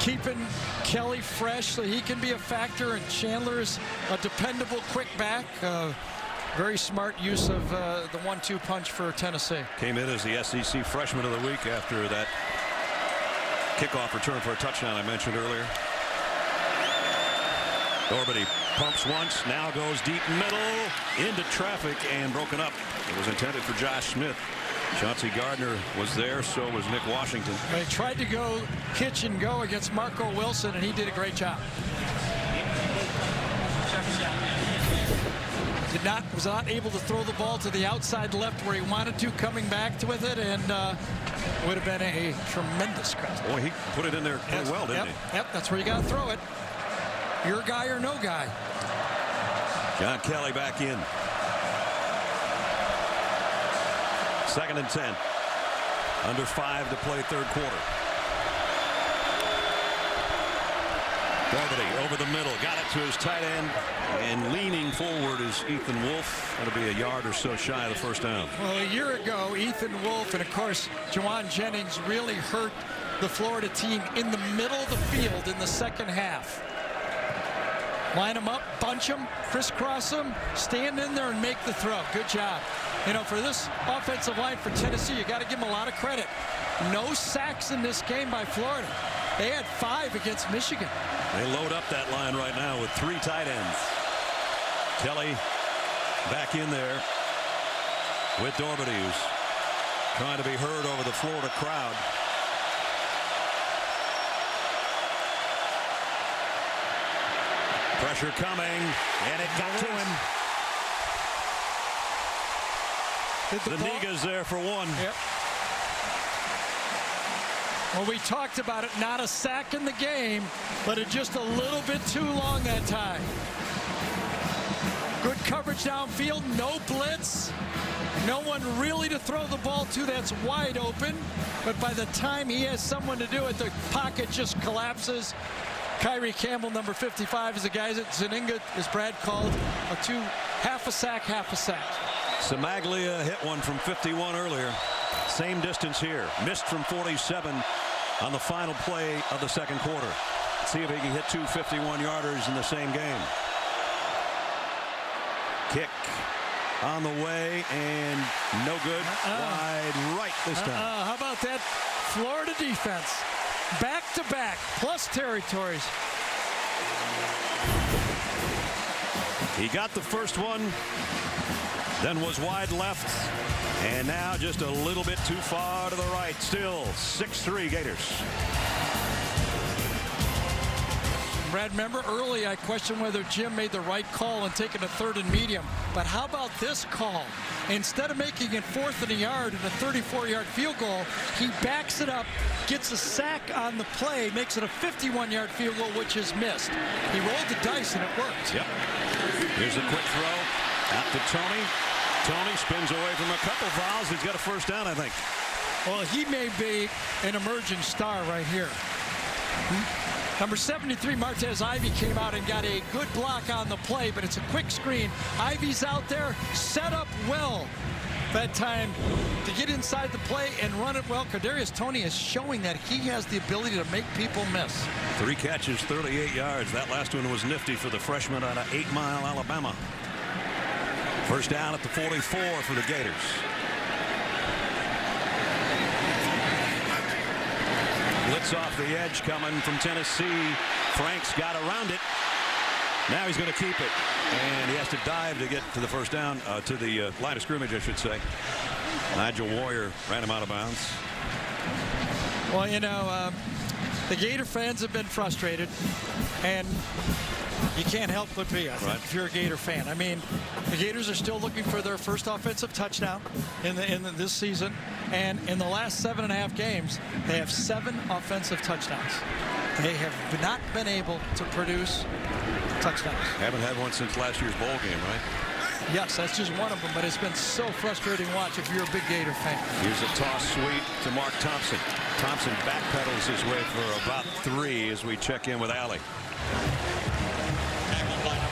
keeping Kelly fresh so he can be a factor, and Chandler is a dependable quick back. Very smart use of the 1-2 punch for Tennessee. Came in as the SEC Freshman of the Week after that kickoff return for a touchdown I mentioned earlier. Dorbity pumps once, now goes deep middle into traffic and broken up. It was intended for Josh Smith. Chauncey Gardner was there, so was Nick Washington. They tried to go pitch and go against Marco Wilson, and he did a great job. Was not able to throw the ball to the outside left where he wanted to, coming back with it, and would have been a tremendous cross. Boy, he put it in there pretty well, didn't he? Yep, that's where you got to throw it. Your guy or no guy. John Kelly back in. 2nd and 10. Under 5 to play third quarter. Dorbity over the middle, got it to his tight end, and leaning forward is Ethan Wolf. That'll be a yard or so shy of the first down. Well, a year ago, Ethan Wolf and, of course, Jawan Jennings really hurt the Florida team in the middle of the field in the second half. Line them up, bunch them, crisscross them, stand in there and make the throw. Good job. You know, for this offensive line for Tennessee, you got to give them a lot of credit. No sacks in this game by Florida. They had 5 against Michigan. They load up that line right now with 3 tight ends. Kelly back in there with Dorbity, who's trying to be heard over the Florida crowd. Pressure coming, and it got to him. Zuniga's there for 1. Yep. Well, we talked about it, not a sack in the game, but it just a little bit too long that time. Good coverage downfield, no blitz. No one really to throw the ball to that's wide open. But by the time he has someone to do it, the pocket just collapses. Kyrie Campbell, number 55, is the guy that Zuniga, as Brad called, half a sack, half a sack. Samaglia hit one from 51 earlier. Same distance here. Missed from 47 on the final play of the second quarter. Let's see if he can hit 2 51-yarders in the same game. Kick on the way and no good. Wide right this time. How about that Florida defense? Back-to-back, plus territories. He got the first one, then was wide left, and now just a little bit too far to the right. Still 6-3 Gators. Brad, remember early I questioned whether Jim made the right call in taking a 3rd and medium. But how about this call? Instead of making it 4th and a yard and a 34-yard field goal, he backs it up, gets a sack on the play, makes it a 51-yard field goal, which is missed. He rolled the dice and it worked. Yep. Here's a quick throw out to Tony. Tony spins away from a couple fouls. He's got a first down, I think. Well, he may be an emerging star right here. Number 73, Martez Ivy, came out and got a good block on the play, but it's a quick screen. Ivy's out there, set up well that time to get inside the play and run it well. Kadarius Toney is showing that he has the ability to make people miss. 3 catches, 38 yards. That last one was nifty for the freshman out of 8 Mile, Alabama. First down at the 44 for the Gators. Blitz off the edge coming from Tennessee. Frank's got around it. Now he's going to keep it. And he has to dive to get to the first down, to the line of scrimmage, I should say. Nigel Warrior ran him out of bounds. Well, you know, the Gator fans have been frustrated. And You can't help but be, I think, if you're a Gator fan. I mean, the Gators are still looking for their first offensive touchdown in this season. And in the last 7.5 games, they have 7 offensive touchdowns. They have not been able to produce touchdowns. Haven't had one since last year's bowl game, right? Yes, that's just one of them, but it's been so frustrating to watch if you're a big Gator fan. Here's a toss sweep to Mark Thompson. Thompson backpedals his way for about 3 as we check in with Allie.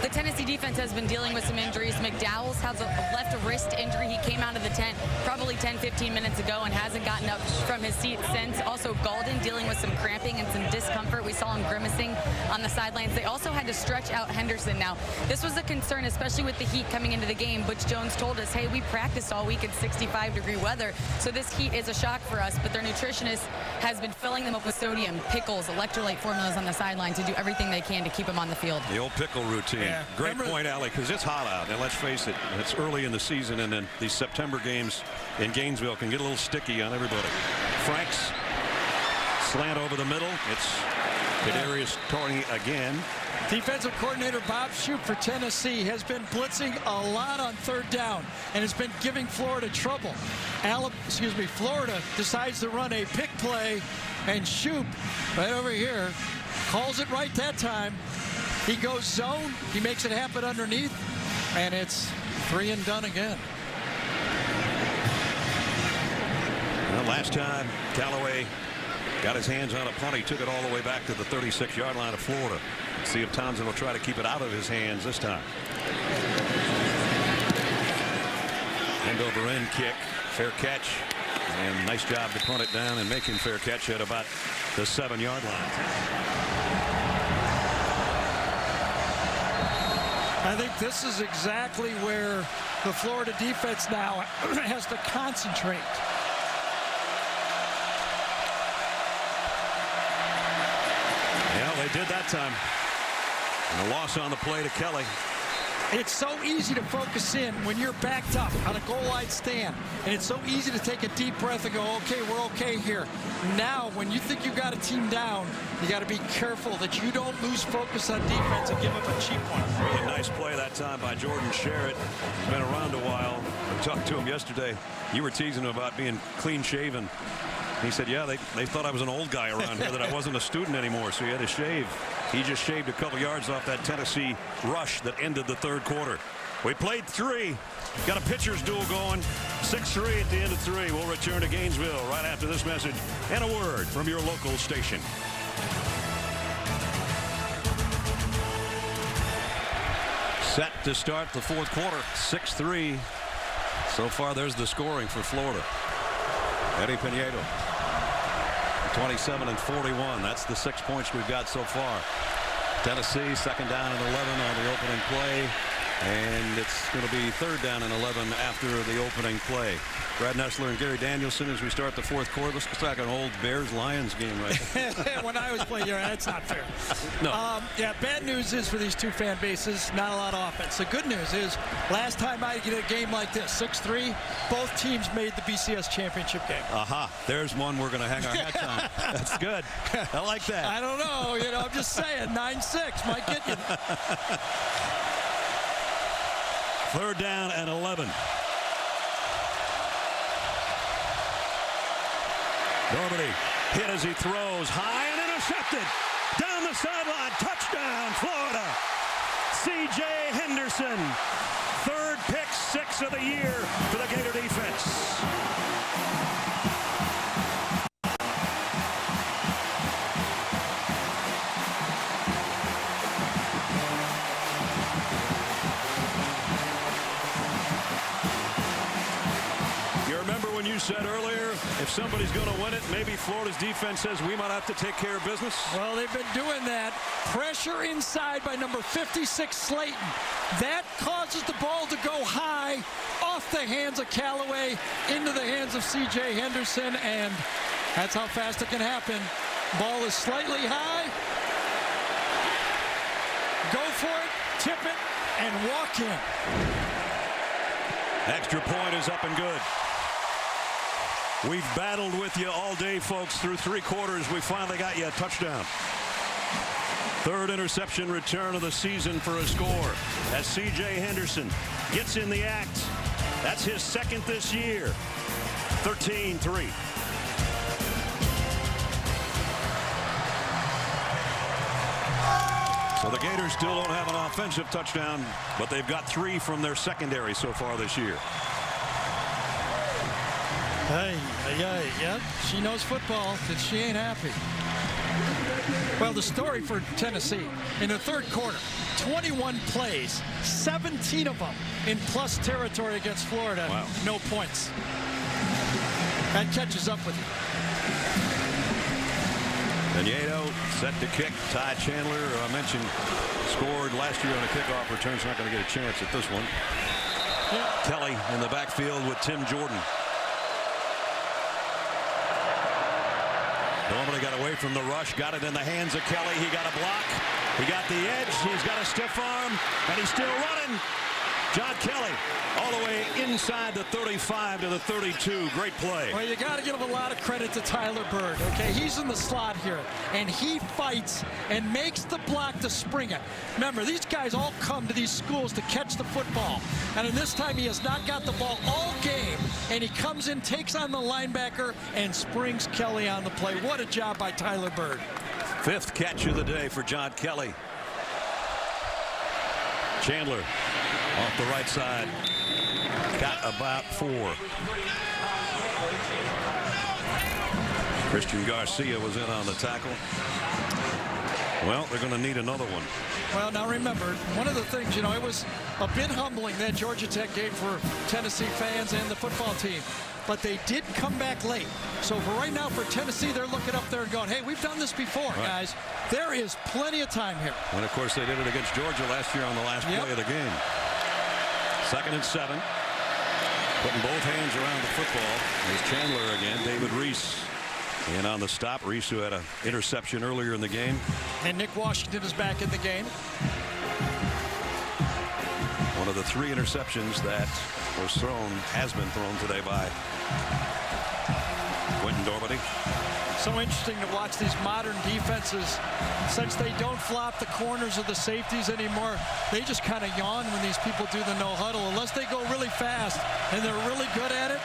The Tennessee defense has been dealing with some injuries. McDowell's has a left wrist injury. He came out of the tent probably 10-15 minutes ago and hasn't gotten up from his seat since. Also, Golden dealing with some cramping and some discomfort. We saw him grimacing on the sidelines. They also had to stretch out Henderson. Now, this was a concern, especially with the heat coming into the game. Butch Jones told us, hey, we practiced all week in 65-degree weather, so this heat is a shock for us. But their nutritionist has been filling them up with sodium, pickles, electrolyte formulas on the sideline to do everything they can to keep them on the field. The old pickle routine. Yeah. Great point, Allie, because it's hot out. And let's face it, it's early in the season, and then these September games in Gainesville can get a little sticky on everybody. Franks slant over the middle. It's Kadarius Toney again. Defensive coordinator Bob Shoop for Tennessee has been blitzing a lot on 3rd down and has been giving Florida trouble. Florida decides to run a pick play, and Shoop, right over here, calls it right that time. He goes zone, he makes it happen underneath, and it's 3 and done again. Well, last time Callaway got his hands on a punt, he took it all the way back to the 36-yard line of Florida. Let's see if Townsend will try to keep it out of his hands this time. End over end kick, fair catch, and nice job to punt it down and make him fair catch at about the 7-yard line. I think this is exactly where the Florida defense now has to concentrate. Yeah, they did that time. And a loss on the play to Kelly. It's so easy to focus in when you're backed up on a goal line stand. And it's so easy to take a deep breath and go, okay, we're okay here. Now, when you think you got a team down, you got to be careful that you don't lose focus on defense and give up a cheap one. Really nice play that time by Jordan Sherritt. He's been around a while. I talked to him yesterday. You were teasing him about being clean shaven. He said, yeah, they thought I was an old guy around here, that I wasn't a student anymore, so he had to shave. He just shaved a couple yards off that Tennessee rush that ended the 3rd quarter. We played 3. Got a pitcher's duel going. 6-3 at the end of 3. We'll return to Gainesville right after this message and a word from your local station. Set to start the 4th quarter. 6-3. So far, there's the scoring for Florida. Eddie Pinedo. 27 and 41. That's the 6 points we've got so far. Tennessee 2nd down and 11 on the opening play. And it's going to be 3rd down and 11 after the opening play. Brad Nessler and Gary Danielson as we start the 4th quarter. This looks like an old Bears-Lions game right now. When I was playing, that's not fair. No. Yeah, bad news is for these two fan bases, not a lot of offense. The good news is last time I get a game like this, 6-3, both teams made the BCS championship game. Aha. There's one we're going to hang our hats on. That's good. I like that. I don't know. I'm just saying 9-6 might get you. 3rd down and 11. Normandy hit as he throws high and intercepted. Down the sideline. Touchdown, Florida. C.J. Henderson. 3rd pick 6 of the year for the Gator defense. You said earlier, if somebody's going to win it, maybe Florida's defense says we might have to take care of business. Well, they've been doing that. Pressure inside by number 56, Slayton. That causes the ball to go high off the hands of Callaway into the hands of C.J. Henderson, and that's how fast it can happen. Ball is slightly high. Go for it, tip it, and walk in. Extra point is up and good. We've battled with you all day, folks, through 3 quarters. We finally got you a touchdown. Third interception return of the season for a score as C.J. Henderson gets in the act. That's his second this year. 13-3. So the Gators still don't have an offensive touchdown, but they've got 3 from their secondary so far this year. Hey, yeah, she knows football, and she ain't happy. Well, the story for Tennessee in the third quarter, 21 plays, 17 of them in plus territory against Florida. Wow. No points. That catches up with you. Vigneto set to kick. Ty Chandler, I mentioned, scored last year on a kickoff return. He's not going to get a chance at this one. Yeah. Kelly in the backfield with Tim Jordan. Normally got away from the rush, got it in the hands of Kelly. He got a block. He got the edge. He's got a stiff arm, and he's still running. John Kelly all the way inside the 35 to the 32. Great play. Well, you got to give a lot of credit to Tyler Bird. Okay, he's in the slot here, and he fights and makes the block to spring it. Remember, these guys all come to these schools to catch the football, and in this time he has not got the ball all game, and he comes in, takes on the linebacker, and springs Kelly on the play. What a job by Tyler Bird. 5th catch of the day for John Kelly. Chandler off the right side. Got about 4. Christian Garcia was in on the tackle. Well, they're going to need another one. Well, now remember, one of the things, you know, it was a bit humbling, that Georgia Tech game for Tennessee fans and the football team. But they did come back late. So for right now, for Tennessee, they're looking up there and going, hey, we've done this before, guys. There is plenty of time here. And, of course, they did it against Georgia last year on the last play of the game. 2nd and 7. Putting both hands around the football. There's Chandler again. David Reese in on the stop. Reese, who had an interception earlier in the game. And Nick Washington is back in the game. One of the 3 interceptions that has been thrown today by Quentin Dormady. So interesting to watch these modern defenses. Since they don't flop the corners of the safeties anymore, they just kind of yawn when these people do the no huddle. Unless they go really fast and they're really good at it,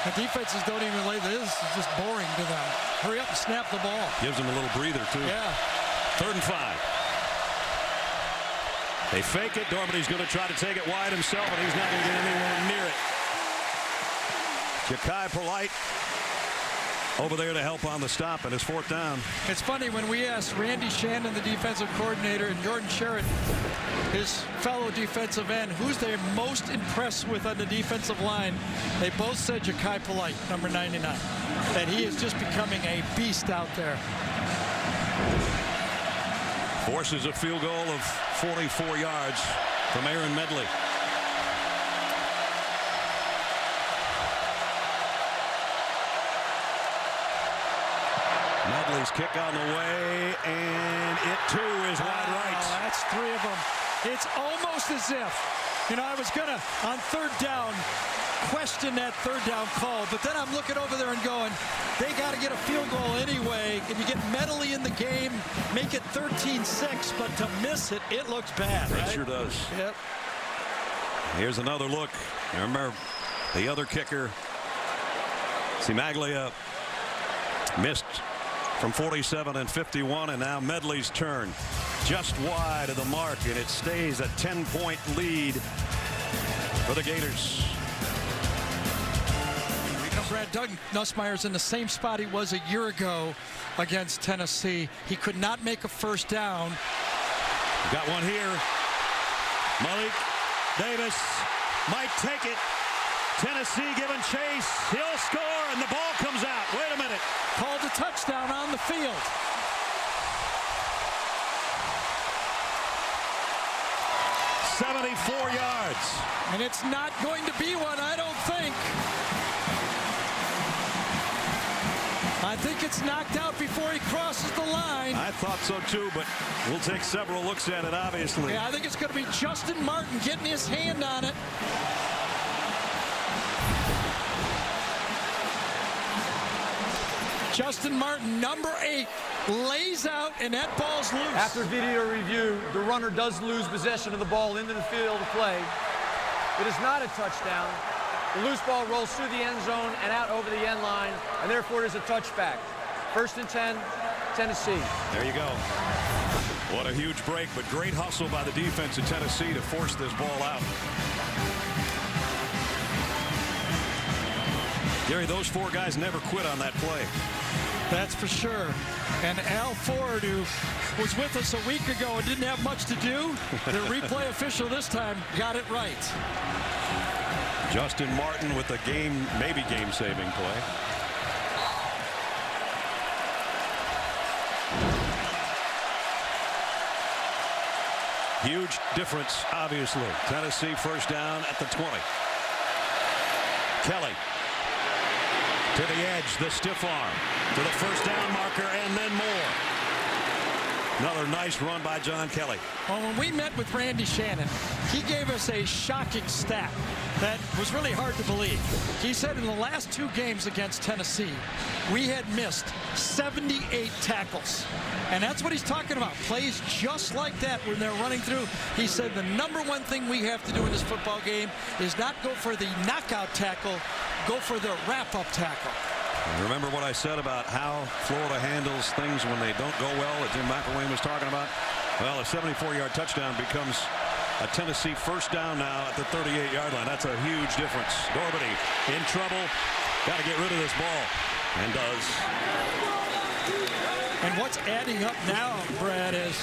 the defenses don't even lay this. It's just boring to them. Hurry up and snap the ball. Gives them a little breather, too. Yeah. 3rd and 5. They fake it. Dormady's going to try to take it wide himself, and he's not going to get anywhere near it. Ja'Kai Polite over there to help on the stop, and it's 4th down. It's funny when we asked Randy Shannon, the defensive coordinator, and Jordan Sherritt, his fellow defensive end, who's they most impressed with on the defensive line, they both said Ja'Kai Polite, number 99, that he is just becoming a beast out there. Forces a field goal of 44 yards from Aaron Medley. Medley's kick on the way, and it too is wide right. That's 3 of them. It's almost as if, you know, I was gonna on 3rd down question that 3rd down call, but then I'm looking over there and going, they got to get a field goal anyway. If you get Medley in the game, make it 13-6, but to miss it, it looks bad. It right? sure does. Yep. Here's another look. Remember the other kicker, Cimaglia, missed from 47 and 51, and now Medley's turn just wide of the mark, and it stays a 10-point lead for the Gators. Brad, Doug Nussmeier's in the same spot he was a year ago against Tennessee. He could not make a 1st down. Got one here. Malik Davis might take it. Tennessee giving chase. He'll score, and the ball comes out. Wait a minute. Called a touchdown on the field. $74 yards. And it's not going to be one, I don't think. I think it's knocked out before he crosses the line. I thought so too, but we'll take several looks at it, obviously. Yeah, I think it's going to be Justin Martin getting his hand on it. Justin Martin, number 8, lays out, and that ball's loose. After video review, the runner does lose possession of the ball into the field of play. It is not a touchdown. The loose ball rolls through the end zone and out over the end line, and therefore it is a touchback. 1st and 10, Tennessee. There you go. What a huge break, but great hustle by the defense of Tennessee to force this ball out. Gary, those 4 guys never quit on that play. That's for sure. And Al Ford, who was with us a week ago and didn't have much to do, the replay official this time got it right. Justin Martin with a maybe game-saving play. Huge difference, obviously. Tennessee first down at the 20. Kelly to the edge, the stiff arm to the first down marker, and then more. Another nice run by John Kelly. Well, when we met with Randy Shannon, he gave us a shocking stat that was really hard to believe. He said in the last 2 games against Tennessee, we had missed 78 tackles. And that's what he's talking about. Plays just like that when they're running through. He said the number 1 thing we have to do in this football game is not go for the knockout tackle, go for the wrap-up tackle. Remember what I said about how Florida handles things when they don't go well that Jim McElwain was talking about? Well, a 74-yard touchdown becomes a Tennessee first down now at the 38-yard line. That's a huge difference. Dorbity in trouble. Got to get rid of this ball. And does. And what's adding up now, Brad, is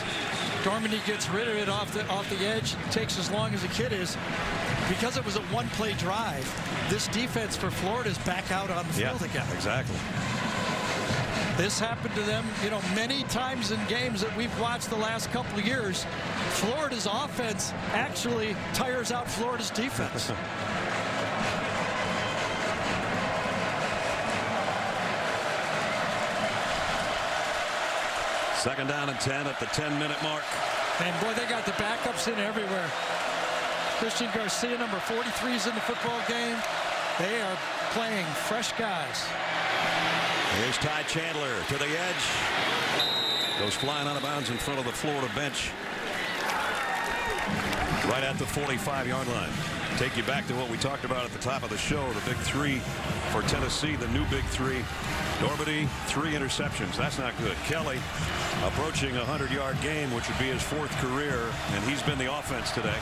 Dormady gets rid of it off the edge. It takes as long as the kid is. Because it was a 1-play drive, this defense for Florida is back out on the field again. Exactly. This happened to them, many times in games that we've watched the last couple of years. Florida's offense actually tires out Florida's defense. Second down and 10 at the 10-minute mark. And boy, they got the backups in everywhere. Christian Garcia, number 43, is in the football game. They are playing fresh guys. Here's Ty Chandler to the edge. Goes flying out of bounds in front of the Florida bench. Right at the 45-yard line. Take you back to what we talked about at the top of the show. The big 3 for Tennessee, the new big 3. Dorbity, 3 interceptions. That's not good. Kelly approaching a 100-yard game, which would be his 4th career, and he's been the offense today.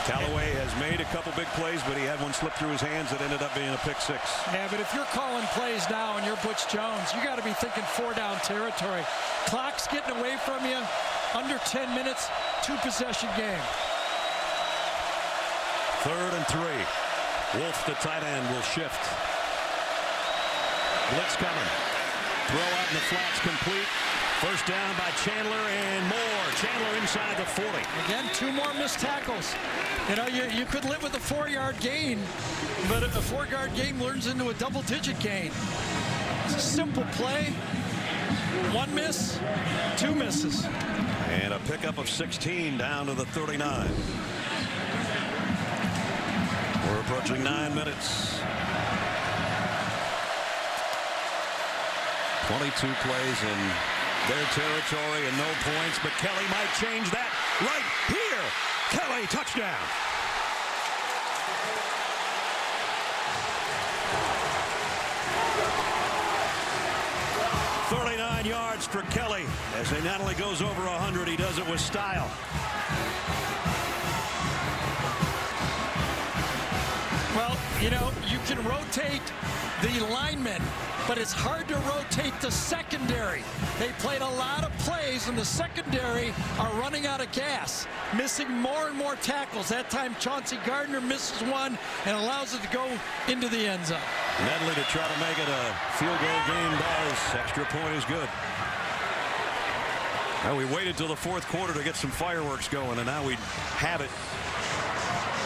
Callaway has made a couple big plays, but he had one slip through his hands that ended up being a pick 6. Yeah, but if you're calling plays now and you're Butch Jones, you got to be thinking 4-down territory. Clock's getting away from you. Under 10 minutes, 2-possession game. 3rd and 3. Wolf, the tight end, will shift. Blitz coming. Throw out in the flats complete. First down by Chandler and more. Chandler inside the 40. Again, 2 more missed tackles. You could live with a 4-yard gain, but a 4-yard gain turns into a double-digit gain. It's a simple play. 1 miss, 2 misses. And a pickup of 16 down to the 39. We're approaching 9 minutes. 22 plays in their territory and no points, but Kelly might change that right here. Kelly, touchdown. .39 yards for Kelly as he not only goes over 100, he does it with style. Well, you can rotate the linemen, but it's hard to rotate the secondary. They played a lot of plays, and the secondary are running out of gas, missing more and more tackles. That time, Chauncey Gardner misses one and allows it to go into the end zone. Medley to try to make it a field goal game does. Extra point is good. Well, we waited till the 4th quarter to get some fireworks going, and now we have it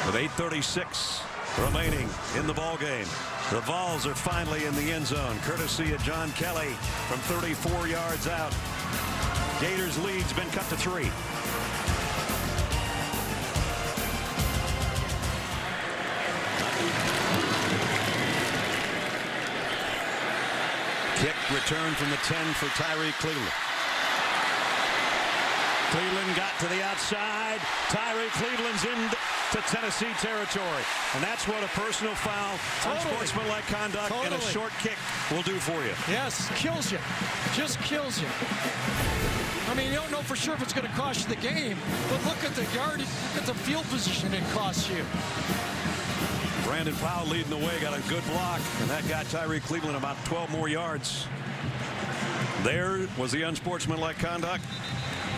with 8:36 remaining in the ball game. The Vols are finally in the end zone, courtesy of John Kelly from 34 yards out. Gators lead's been cut to 3. Kick return from the 10 for Tyree Cleveland. Cleveland got to the outside. Tyree Cleveland's into Tennessee territory. And that's what a personal foul, unsportsmanlike conduct, and a short kick will do for you. Yes, kills you. Just kills you. I mean, you don't know for sure if it's going to cost you the game, but look at the yardage, look at the field position it costs you. Brandon Powell leading the way, got a good block, and that got Tyree Cleveland about 12 more yards. There was the unsportsmanlike conduct.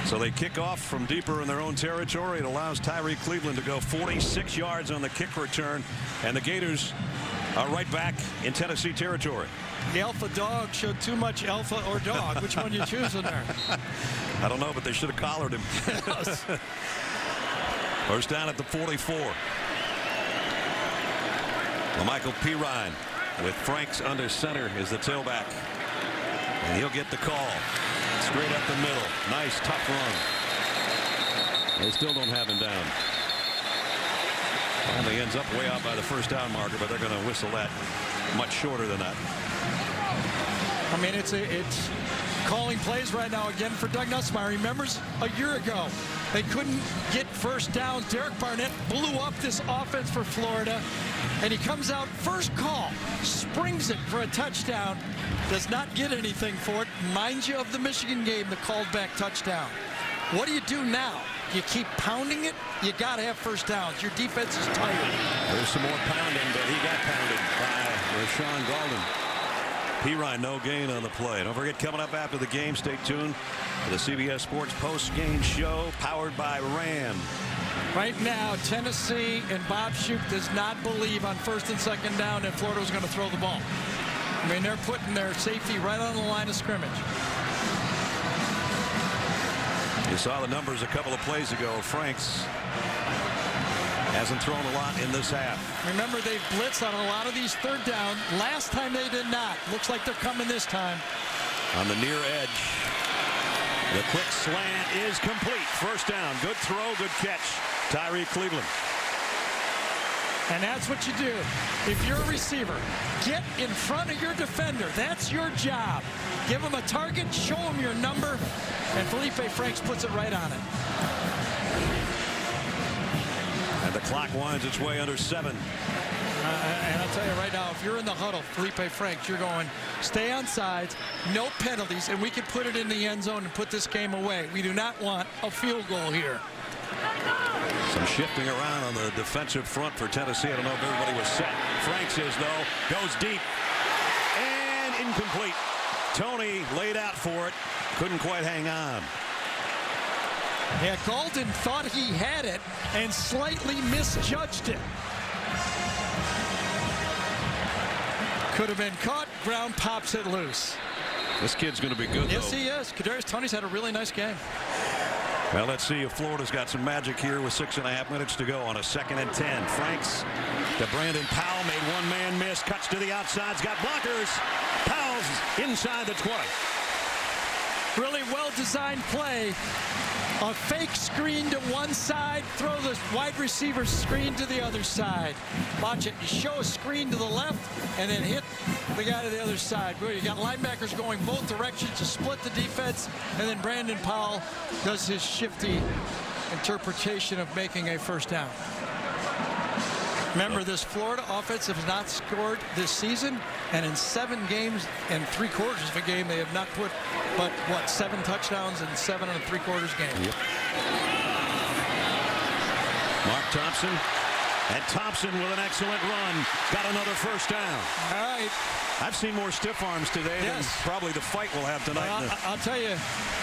So they kick off from deeper in their own territory. It allows Tyree Cleveland to go 46 yards on the kick return, and the Gators are right back in Tennessee territory. The alpha dog showed too much alpha or dog. Which one you choosing there? I don't know, but they should have collared him. First down at the 44. Michael Pirine with Franks under center is the tailback, and he'll get the call. Straight up the middle. Nice, tough run. They still don't have him down. And he ends up way out by the first down marker, but they're going to whistle that much shorter than that. I mean, it's calling plays right now again for Doug Nussmeier. Remembers a year ago, they couldn't get first downs. Derek Barnett blew up this offense for Florida, and he comes out first call, springs it for a touchdown, does not get anything for it. Mind you of the Michigan game, the called back touchdown. What do you do now? You keep pounding it? You got to have first downs. Your defense is tired. There's some more pounding, but he got pounded by Rashawn Golden. Pirine, no gain on the play. Don't forget, coming up after the game, stay tuned for the CBS Sports post-game show powered by Ram. Right now, Tennessee and Bob Shoop does not believe on first and second down that Florida was going to throw the ball. I mean, they're putting their safety right on the line of scrimmage. You saw the numbers a couple of plays ago. Franks hasn't thrown a lot in this half. Remember, they've blitzed on a lot of these third down. Last time they did not. Looks like they're coming this time. On the near edge. The quick slant is complete. First down. Good throw, good catch. Tyree Cleveland. And that's what you do. If you're a receiver, get in front of your defender. That's your job. Give him a target, show him your number, and Felipe Franks puts it right on it. And the clock winds its way under 7. And I'll tell you right now, if you're in the huddle, Felipe Franks, you're going, stay on sides, no penalties, and we can put it in the end zone and put this game away. We do not want a field goal here. Some shifting around on the defensive front for Tennessee. I don't know if everybody was set. Franks is, though, goes deep and incomplete. Tony laid out for it, couldn't quite hang on. Yeah, Golden thought he had it and slightly misjudged it. Could have been caught. Brown pops it loose. This kid's going to be good, yes, though. he is. Kadarius Toney's had a really nice game. Well, let's see if Florida's got some magic here with 6.5 minutes to go on a 2nd and 10. Franks to Brandon Powell, made one man miss, cuts to the outside, got blockers. Powell's inside the 20. Really well-designed play. A fake screen to one side, throw the wide receiver screen to the other side. Watch it. You show a screen to the left and then hit the guy to the other side. You got linebackers going both directions to split the defense, and then Brandon Powell does his shifty interpretation of making a first down. Remember, this Florida offense has not scored this season, and in 7 games and 3/4 of a game, they have not put but, 7 touchdowns in 7 3/4 games. Yep. Mark Thompson, and Thompson with an excellent run, got another first down. All right. I've seen more stiff arms today than probably the fight will have tonight. Well, I'll tell you,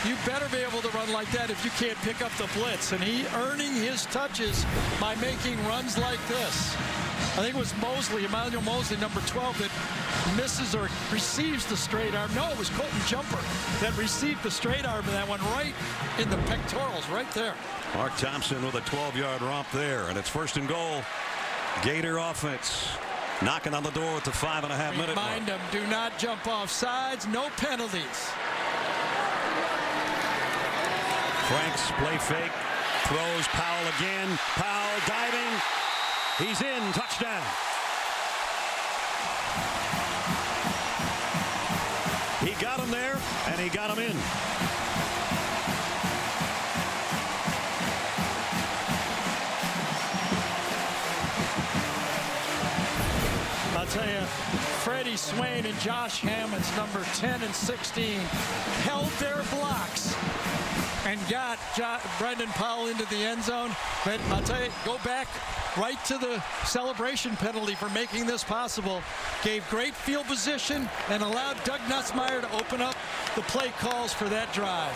you better be able to run like that if you can't pick up the blitz. And he earning his touches by making runs like this. I think it was Mosley, Emmanuel Mosley, number 12, that misses or receives the straight arm. No, it was Colton Jumper that received the straight arm, and that went right in the pectorals, right there. Mark Thompson with a 12-yard romp there, and it's 1st and goal. Gator offense knocking on the door with the 5.5-minute mark. Remind them, do not jump off sides, no penalties. Franks play fake, throws Powell again. Powell diving. He's in. Touchdown. there, and he got him in. I'll tell you, Freddie Swain and Josh Hammonds, number 10 and 16, held their blocks and got Brendan Powell into the end zone. But I'll tell you, go back right to the celebration penalty for making this possible. Gave great field position and allowed Doug Nussmeier to open up the play calls for that drive.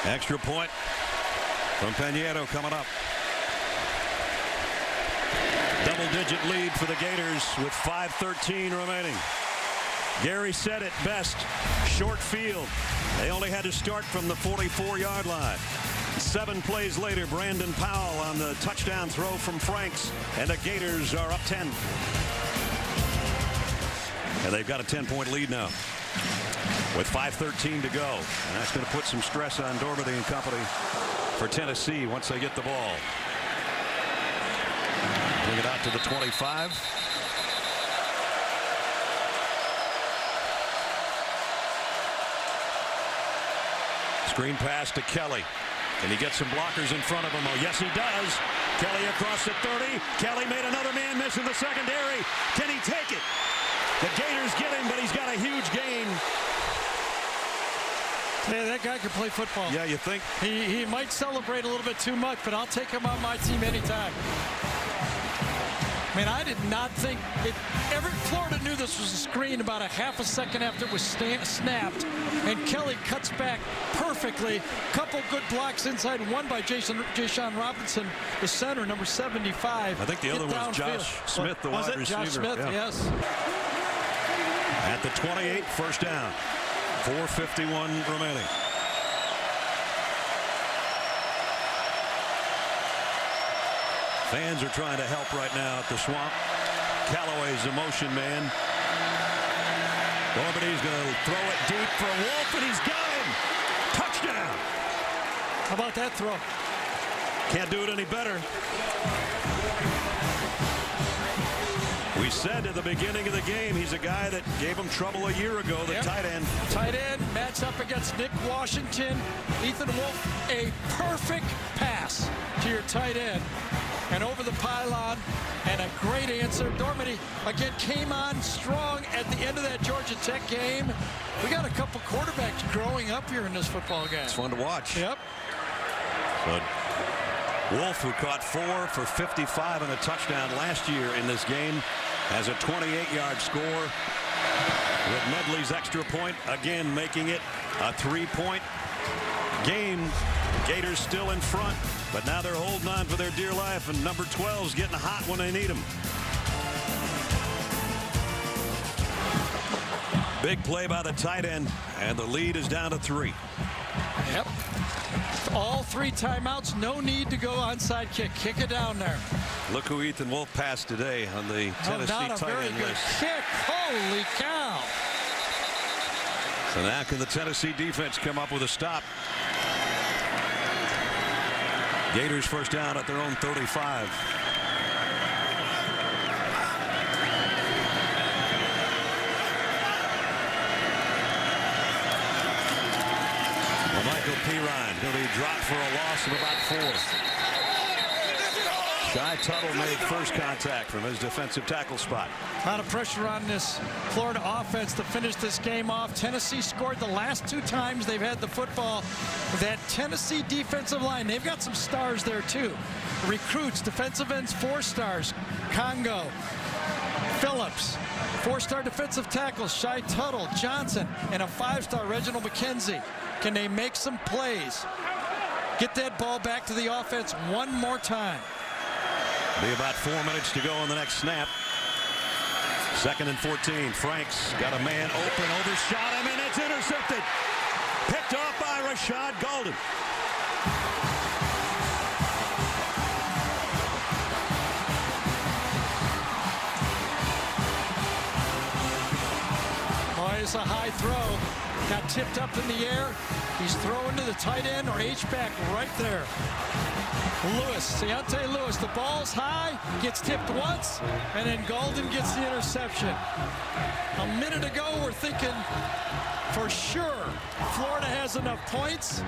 Extra point from Pinedo coming up. Double-digit lead for the Gators with 5:13 remaining. Gary said it best, short field. They only had to start from the 44-yard line. 7 plays later, Brandon Powell on the touchdown throw from Franks, and the Gators are up 10. And they've got a 10-point lead now with 5:13 to go. And that's going to put some stress on Dormady and company for Tennessee once they get the ball. Bring it out to the 25. Screen pass to Kelly. Can he get some blockers in front of him? Oh, yes, he does. Kelly across the 30. Kelly made another man miss in the secondary. Can he take it? The Gators get him, but he's got a huge gain. Yeah, that guy can play football. Yeah, you think? He might celebrate a little bit too much, but I'll take him on my team anytime. I mean, I did not think it. Florida knew this was a screen about a half a second after it was snapped, and Kelly cuts back perfectly. Couple good blocks inside, one by Jashawn Robinson, the center, number 75. I think the other was Josh Smith, the wide receiver. Josh Smith, yeah. Yes. At the 28, first down. 4:51 remaining. Fans are trying to help right now at the Swamp. Callaway's a motion man. Dormady's going to throw it deep for Wolf, and he's got him. Touchdown. How about that throw? Can't do it any better. We said at the beginning of the game, he's a guy that gave him trouble a year ago, the tight end. Tight end matched up against Nick Washington. Ethan Wolf, a perfect pass to your tight end. And over the pylon, and a great answer. Dormady, again, came on strong at the end of that Georgia Tech game. We got a couple quarterbacks growing up here in this football game. It's fun to watch. Yep. But Wolf, who caught 4 for 55 and a touchdown last year in this game, has a 28-yard score with Medley's extra point, again making it a 3-point game. Gators still in front, but now they're holding on for their dear life, and number 12's getting hot when they need him. Big play by the tight end, and the lead is down to 3. Yep. All 3 timeouts, no need to go onside kick. Kick it down there. Look who Ethan Wolf passed today on the Tennessee not a tight very end good list. kick. Holy cow. So now can the Tennessee defense come up with a stop? Gators first down at their own 35. Michael Pirine going to be dropped for a loss of about 4. Shy Tuttle made first contact from his defensive tackle spot. A lot of pressure on this Florida offense to finish this game off. Tennessee scored the last 2 times they've had the football. That Tennessee defensive line, they've got some stars there too. Recruits, defensive ends, 4 stars. Congo, Phillips, 4-star defensive tackles, Shy Tuttle, Johnson, and a 5-star Reginald McKenzie. Can they make some plays? Get that ball back to the offense one more time. Be about 4 minutes to go on the next snap. 2nd and 14. Franks got a man open, overshot him, and it's intercepted. Picked off by Rashad Golden. Oh, it's a high throw. got tipped up in the air. He's throwing to the tight end or H-back right there. Deontay Lewis, the ball's high, gets tipped once, and then Golden gets the interception. A minute ago, we're thinking for sure Florida has enough points,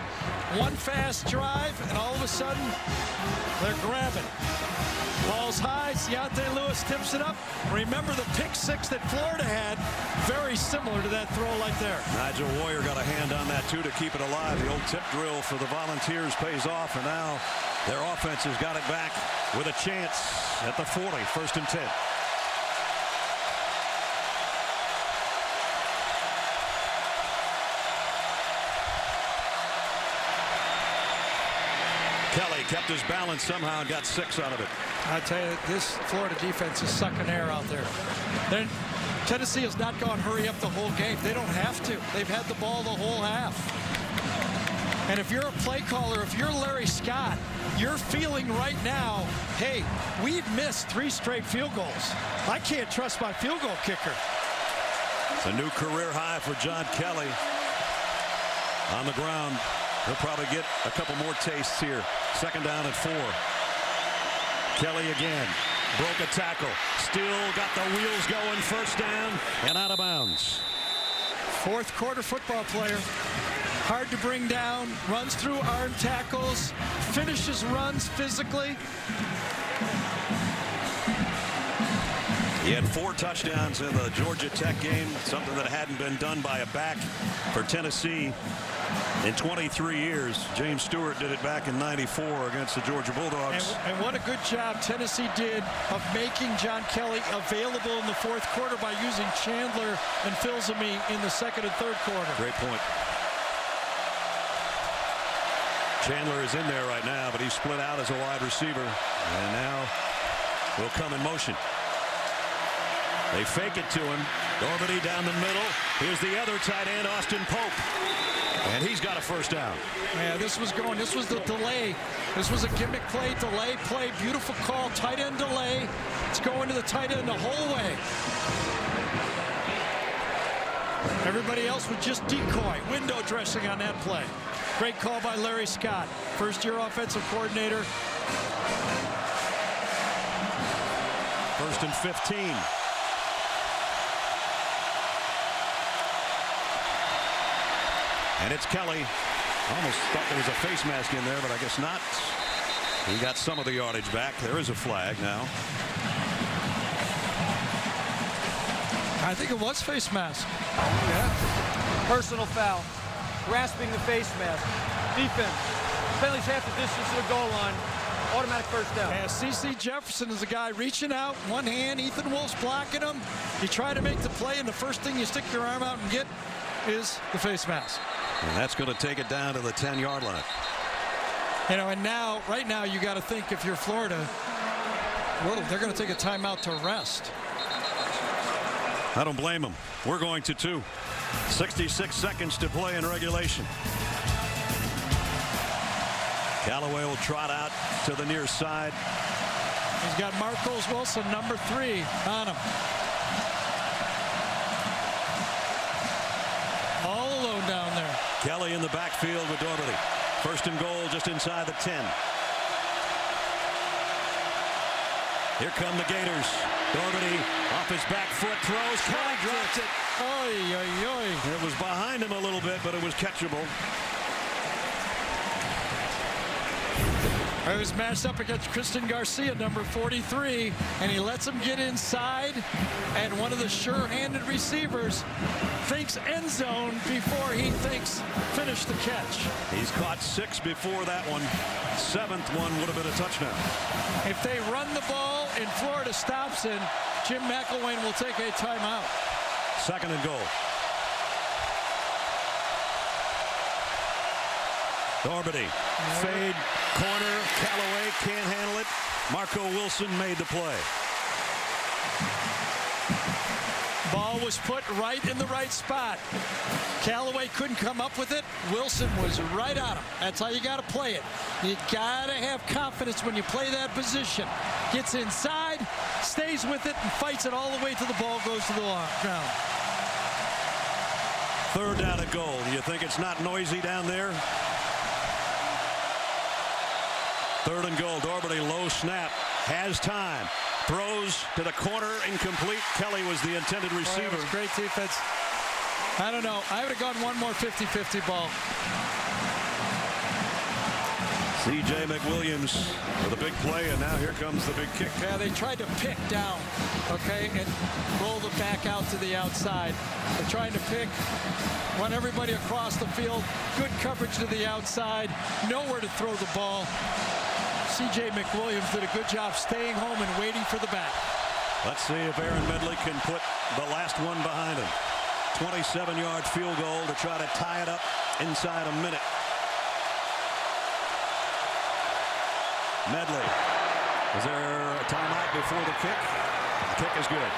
one fast drive, and all of a sudden, they're grabbing. Ball's high, Deontay Lewis tips it up. Remember the pick six that Florida had, very similar to that throw right there. Nigel Warrior got a hand on that too to keep it alive. The old tip drill for the Volunteers pays off, and now their offense has got it back with a chance at the 40, 1st and 10. Kelly kept his balance somehow and got 6 out of it. I tell you, this Florida defense is sucking air out there. Tennessee has not gone hurry up the whole game. They don't have to. They've had the ball the whole half. And if you're a play caller, if you're Larry Scott, you're feeling right now, hey, we've missed 3 straight field goals. I can't trust my field goal kicker. It's a new career high for John Kelly. On the ground, he'll probably get a couple more tastes here. 2nd down and 4. Kelly again. Broke a tackle. Still got the wheels going. 1st down and out of bounds. 4th quarter football player. Hard to bring down. Runs through arm tackles. Finishes runs physically. He had 4 touchdowns in the Georgia Tech game. Something that hadn't been done by a back for Tennessee in 23 years. James Stewart did it back in '94 against the Georgia Bulldogs. And what a good job Tennessee did of making John Kelly available in the 4th quarter by using Chandler and Filsamy in the 2nd and 3rd quarter. Great point. Chandler is in there right now, but he's split out as a wide receiver. And now will come in motion. They fake it to him. Dormady down the middle. Here's the other tight end, Austin Pope. And he's got a 1st down. Yeah, this was the delay. This was a gimmick play, delay play. Beautiful call, tight end delay. It's going to the tight end the whole way. Everybody else was just decoy, window dressing on that play. Great call by Larry Scott, 1st-year offensive coordinator. 1st and 15. And it's Kelly. Almost thought there was a face mask in there, but I guess not. He got some of the yardage back. There is a flag now. I think it was face mask. Yeah. Personal foul. Grasping the face mask. Defense. Penalties half the distance to the goal line. Automatic 1st down. Yeah, C.C. Jefferson is the guy reaching out. One hand. Ethan Wolf's blocking him. You try to make the play, and the first thing you stick your arm out and get is the face mask. And that's going to take it down to the 10-yard line. You know, and now, right now, you got to think if you're Florida, well, they're going to take a timeout to rest. I don't blame them. We're going to too. 66 seconds to play in regulation. Callaway will trot out to the near side. He's got Marcos Wilson, number 3, on him. All alone down there. Kelly in the backfield with Dormady. 1st and goal just inside the 10. Here come the Gators. Dormady off his back foot, throws. Kelly drops it. Oy, oy, oy. It was behind him a little bit, but it was catchable. He was matched up against Christian Garcia, number 43, and he lets him get inside, and one of the sure-handed receivers thinks end zone before he thinks finish the catch. He's caught 6 before that one. 7th one would have been a touchdown. If they run the ball and Florida stops it, Jim McElwain will take a timeout. 2nd and goal. Dormady, fade, corner, Callaway can't handle it. Marco Wilson made the play. Ball was put right in the right spot. Callaway couldn't come up with it. Wilson was right on him. That's how you got to play it. You got to have confidence when you play that position. Gets inside, stays with it, and fights it all the way till the ball goes to the ground. Third down and goal. Do you think it's not noisy down there? Third and goal. Doherty, low snap. Has time. Throws to the corner. Incomplete. Kelly was the intended receiver. Boy, great defense. I don't know. I would have gone one more 50-50 ball. C.J. McWilliams with a big play, and now here comes the big kick. Yeah, they tried to pick down, okay, and roll it back out to the outside. They're trying to pick, run everybody across the field, good coverage to the outside, nowhere to throw the ball. C.J. McWilliams did a good job staying home and waiting for the back. Let's see if Aaron Medley can put the last one behind him. 27-yard field goal to try to tie it up inside a minute. Medley. Is there a timeout before the kick? The kick is good.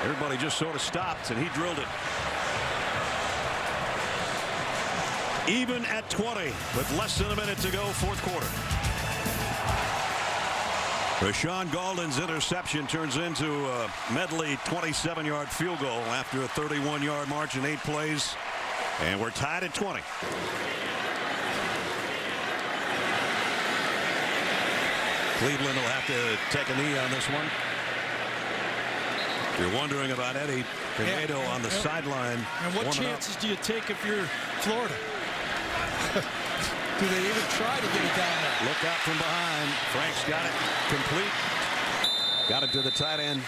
Everybody just sort of stopped, and he drilled it. Even at 20 with less than a minute to go, fourth quarter. Rashawn Gaulden's interception turns into a Medley 27-yard field goal after a 31-yard march in 8 plays. And we're tied at 20. Cleveland will have to take a knee on this one. If you're wondering about Eddie Pinedo on the sideline. And what chances do you take if you're Florida? Do they even try to get it down there? Look out from behind. Frank's got it complete. Got it to the tight end.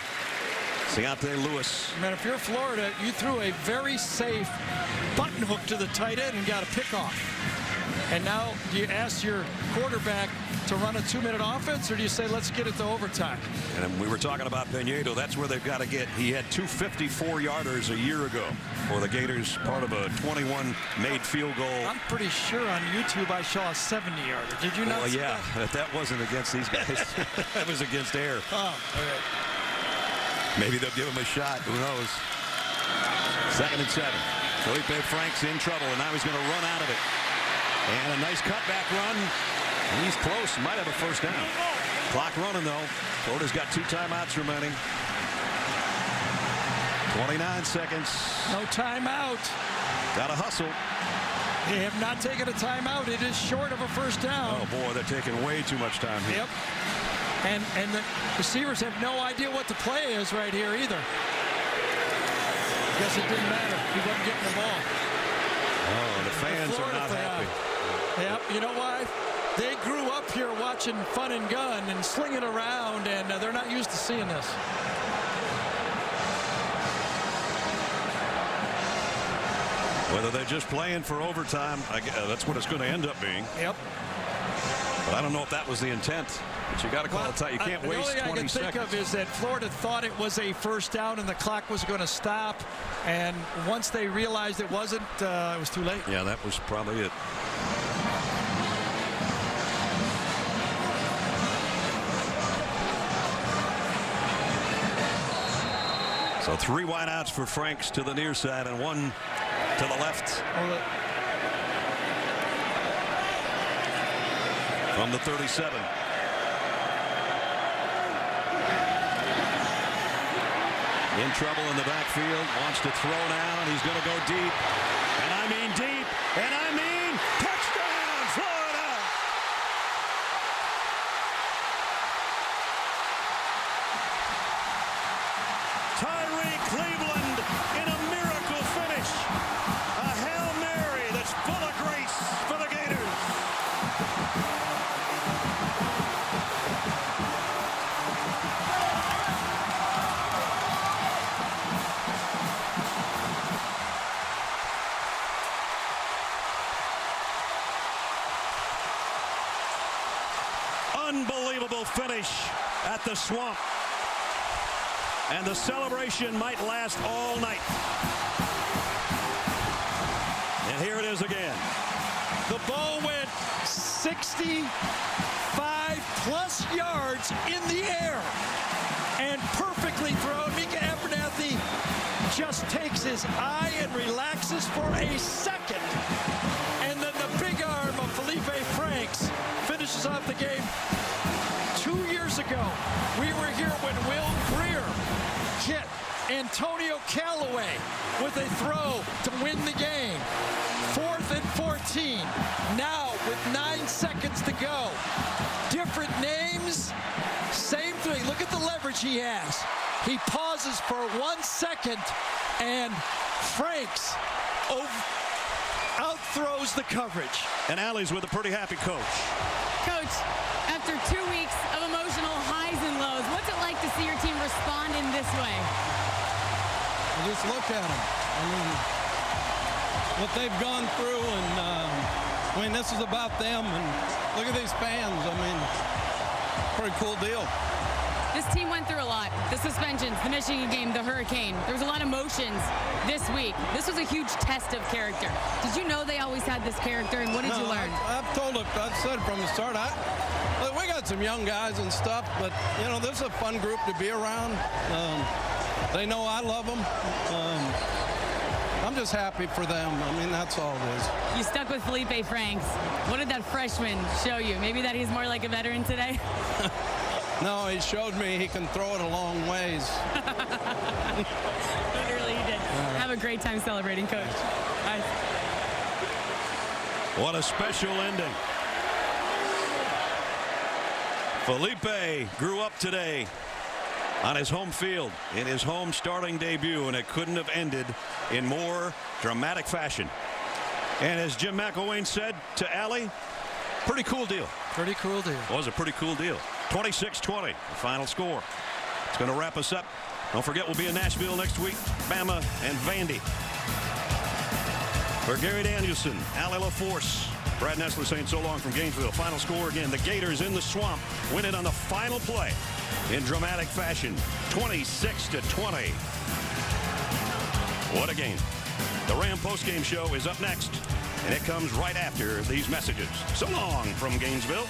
Deontay Lewis. Man, if you're Florida, you threw a very safe button hook to the tight end and got a pickoff. And now do you ask your quarterback to run a 2-minute offense, or do you say let's get it to overtime? And we were talking about Pinedo. That's where they've got to get. He had 2 54-yarders a year ago for the Gators, part of a 21-made field goal. I'm pretty sure on YouTube I saw a 70-yarder. Did you not? Well, yeah, that wasn't against these guys. That was against Air. Oh, okay. Maybe they'll give him a shot. Who knows? 2nd and 7. Felipe Franks in trouble, and now he's going to run out of it. And a nice cutback run. He's close. Might have a first down. Clock running, though. Florida's got 2 timeouts remaining. 29 seconds. No timeout. Got to hustle. They have not taken a timeout. It is short of a first down. Oh, boy, they're taking way too much time here. Yep. And the receivers have no idea what the play is right here either. Guess it didn't matter. He wasn't getting the ball. Oh, the fans are not happy. Yep, you know why? They grew up here watching Fun and Gun and slinging around, and they're not used to seeing this. Whether they're just playing for overtime, that's what it's going to end up being. Yep. But I don't know if that was the intent. But you got to call it tight. You can't waste 20 seconds. The only thing I can think of is that Florida thought it was a first down and the clock was going to stop. And once they realized it wasn't, it was too late. Yeah, that was probably it. So 3 wideouts for Franks to the near side and 1 to the left. From the 37. In trouble in the backfield. Wants to throw now, and he's going to go deep. And I mean deep. And I mean touchdown, Florida! Tyree Cleveland in a miracle finish. A Hail Mary that's full of grace for the Gators. Unbelievable finish at the Swamp. And the celebration might last all night. And here it is again. The ball went 65+ yards in the air and perfectly thrown. Mika Abernathy just takes his eye and relaxes for a second. And then the big arm of Felipe Franks finishes off the game. 2 years ago, we were here when Will Greer hit Antonio Callaway with a throw to win the game. 4th and 14. Now with 9 seconds to go. Different names, same thing. Look at the leverage he has. He pauses for 1 second, and Franks outthrows the coverage. And Allie's with a pretty happy coach. Coach, after 2 weeks of emotional highs and lows, what's it like to see your team respond in this way? Just look at them. I mean, what they've gone through, and this is about them. And look at these fans. I mean, pretty cool deal. This team went through a lot. The suspensions, the Michigan game, the hurricane. There was a lot of emotions this week. This was a huge test of character. Did you know they always had this character, and what did you learn? I've said it from the start. Look, we got some young guys and stuff, but, you know, this is a fun group to be around. They know I love them. I'm just happy for them. I mean, that's all it is. You stuck with Felipe Franks. What did that freshman show you? Maybe that he's more like a veteran today? No, he showed me he can throw it a long ways. Literally, he did. Have a great time celebrating, Coach. Bye. What a special ending. Felipe grew up today on his home field in his home starting debut, and it couldn't have ended in more dramatic fashion. And as Jim McElwain said to Allie, pretty cool deal. Pretty cool deal. It was a pretty cool deal. 26-20, the final score. It's going to wrap us up. Don't forget, we'll be in Nashville next week. Bama and Vandy. For Gary Danielson, Allie LaForce, Brad Nessler saying so long from Gainesville. Final score again. The Gators in the swamp win it on the final play in dramatic fashion. 26-20. What a game. The Ram postgame show is up next, and it comes right after these messages. So long from Gainesville.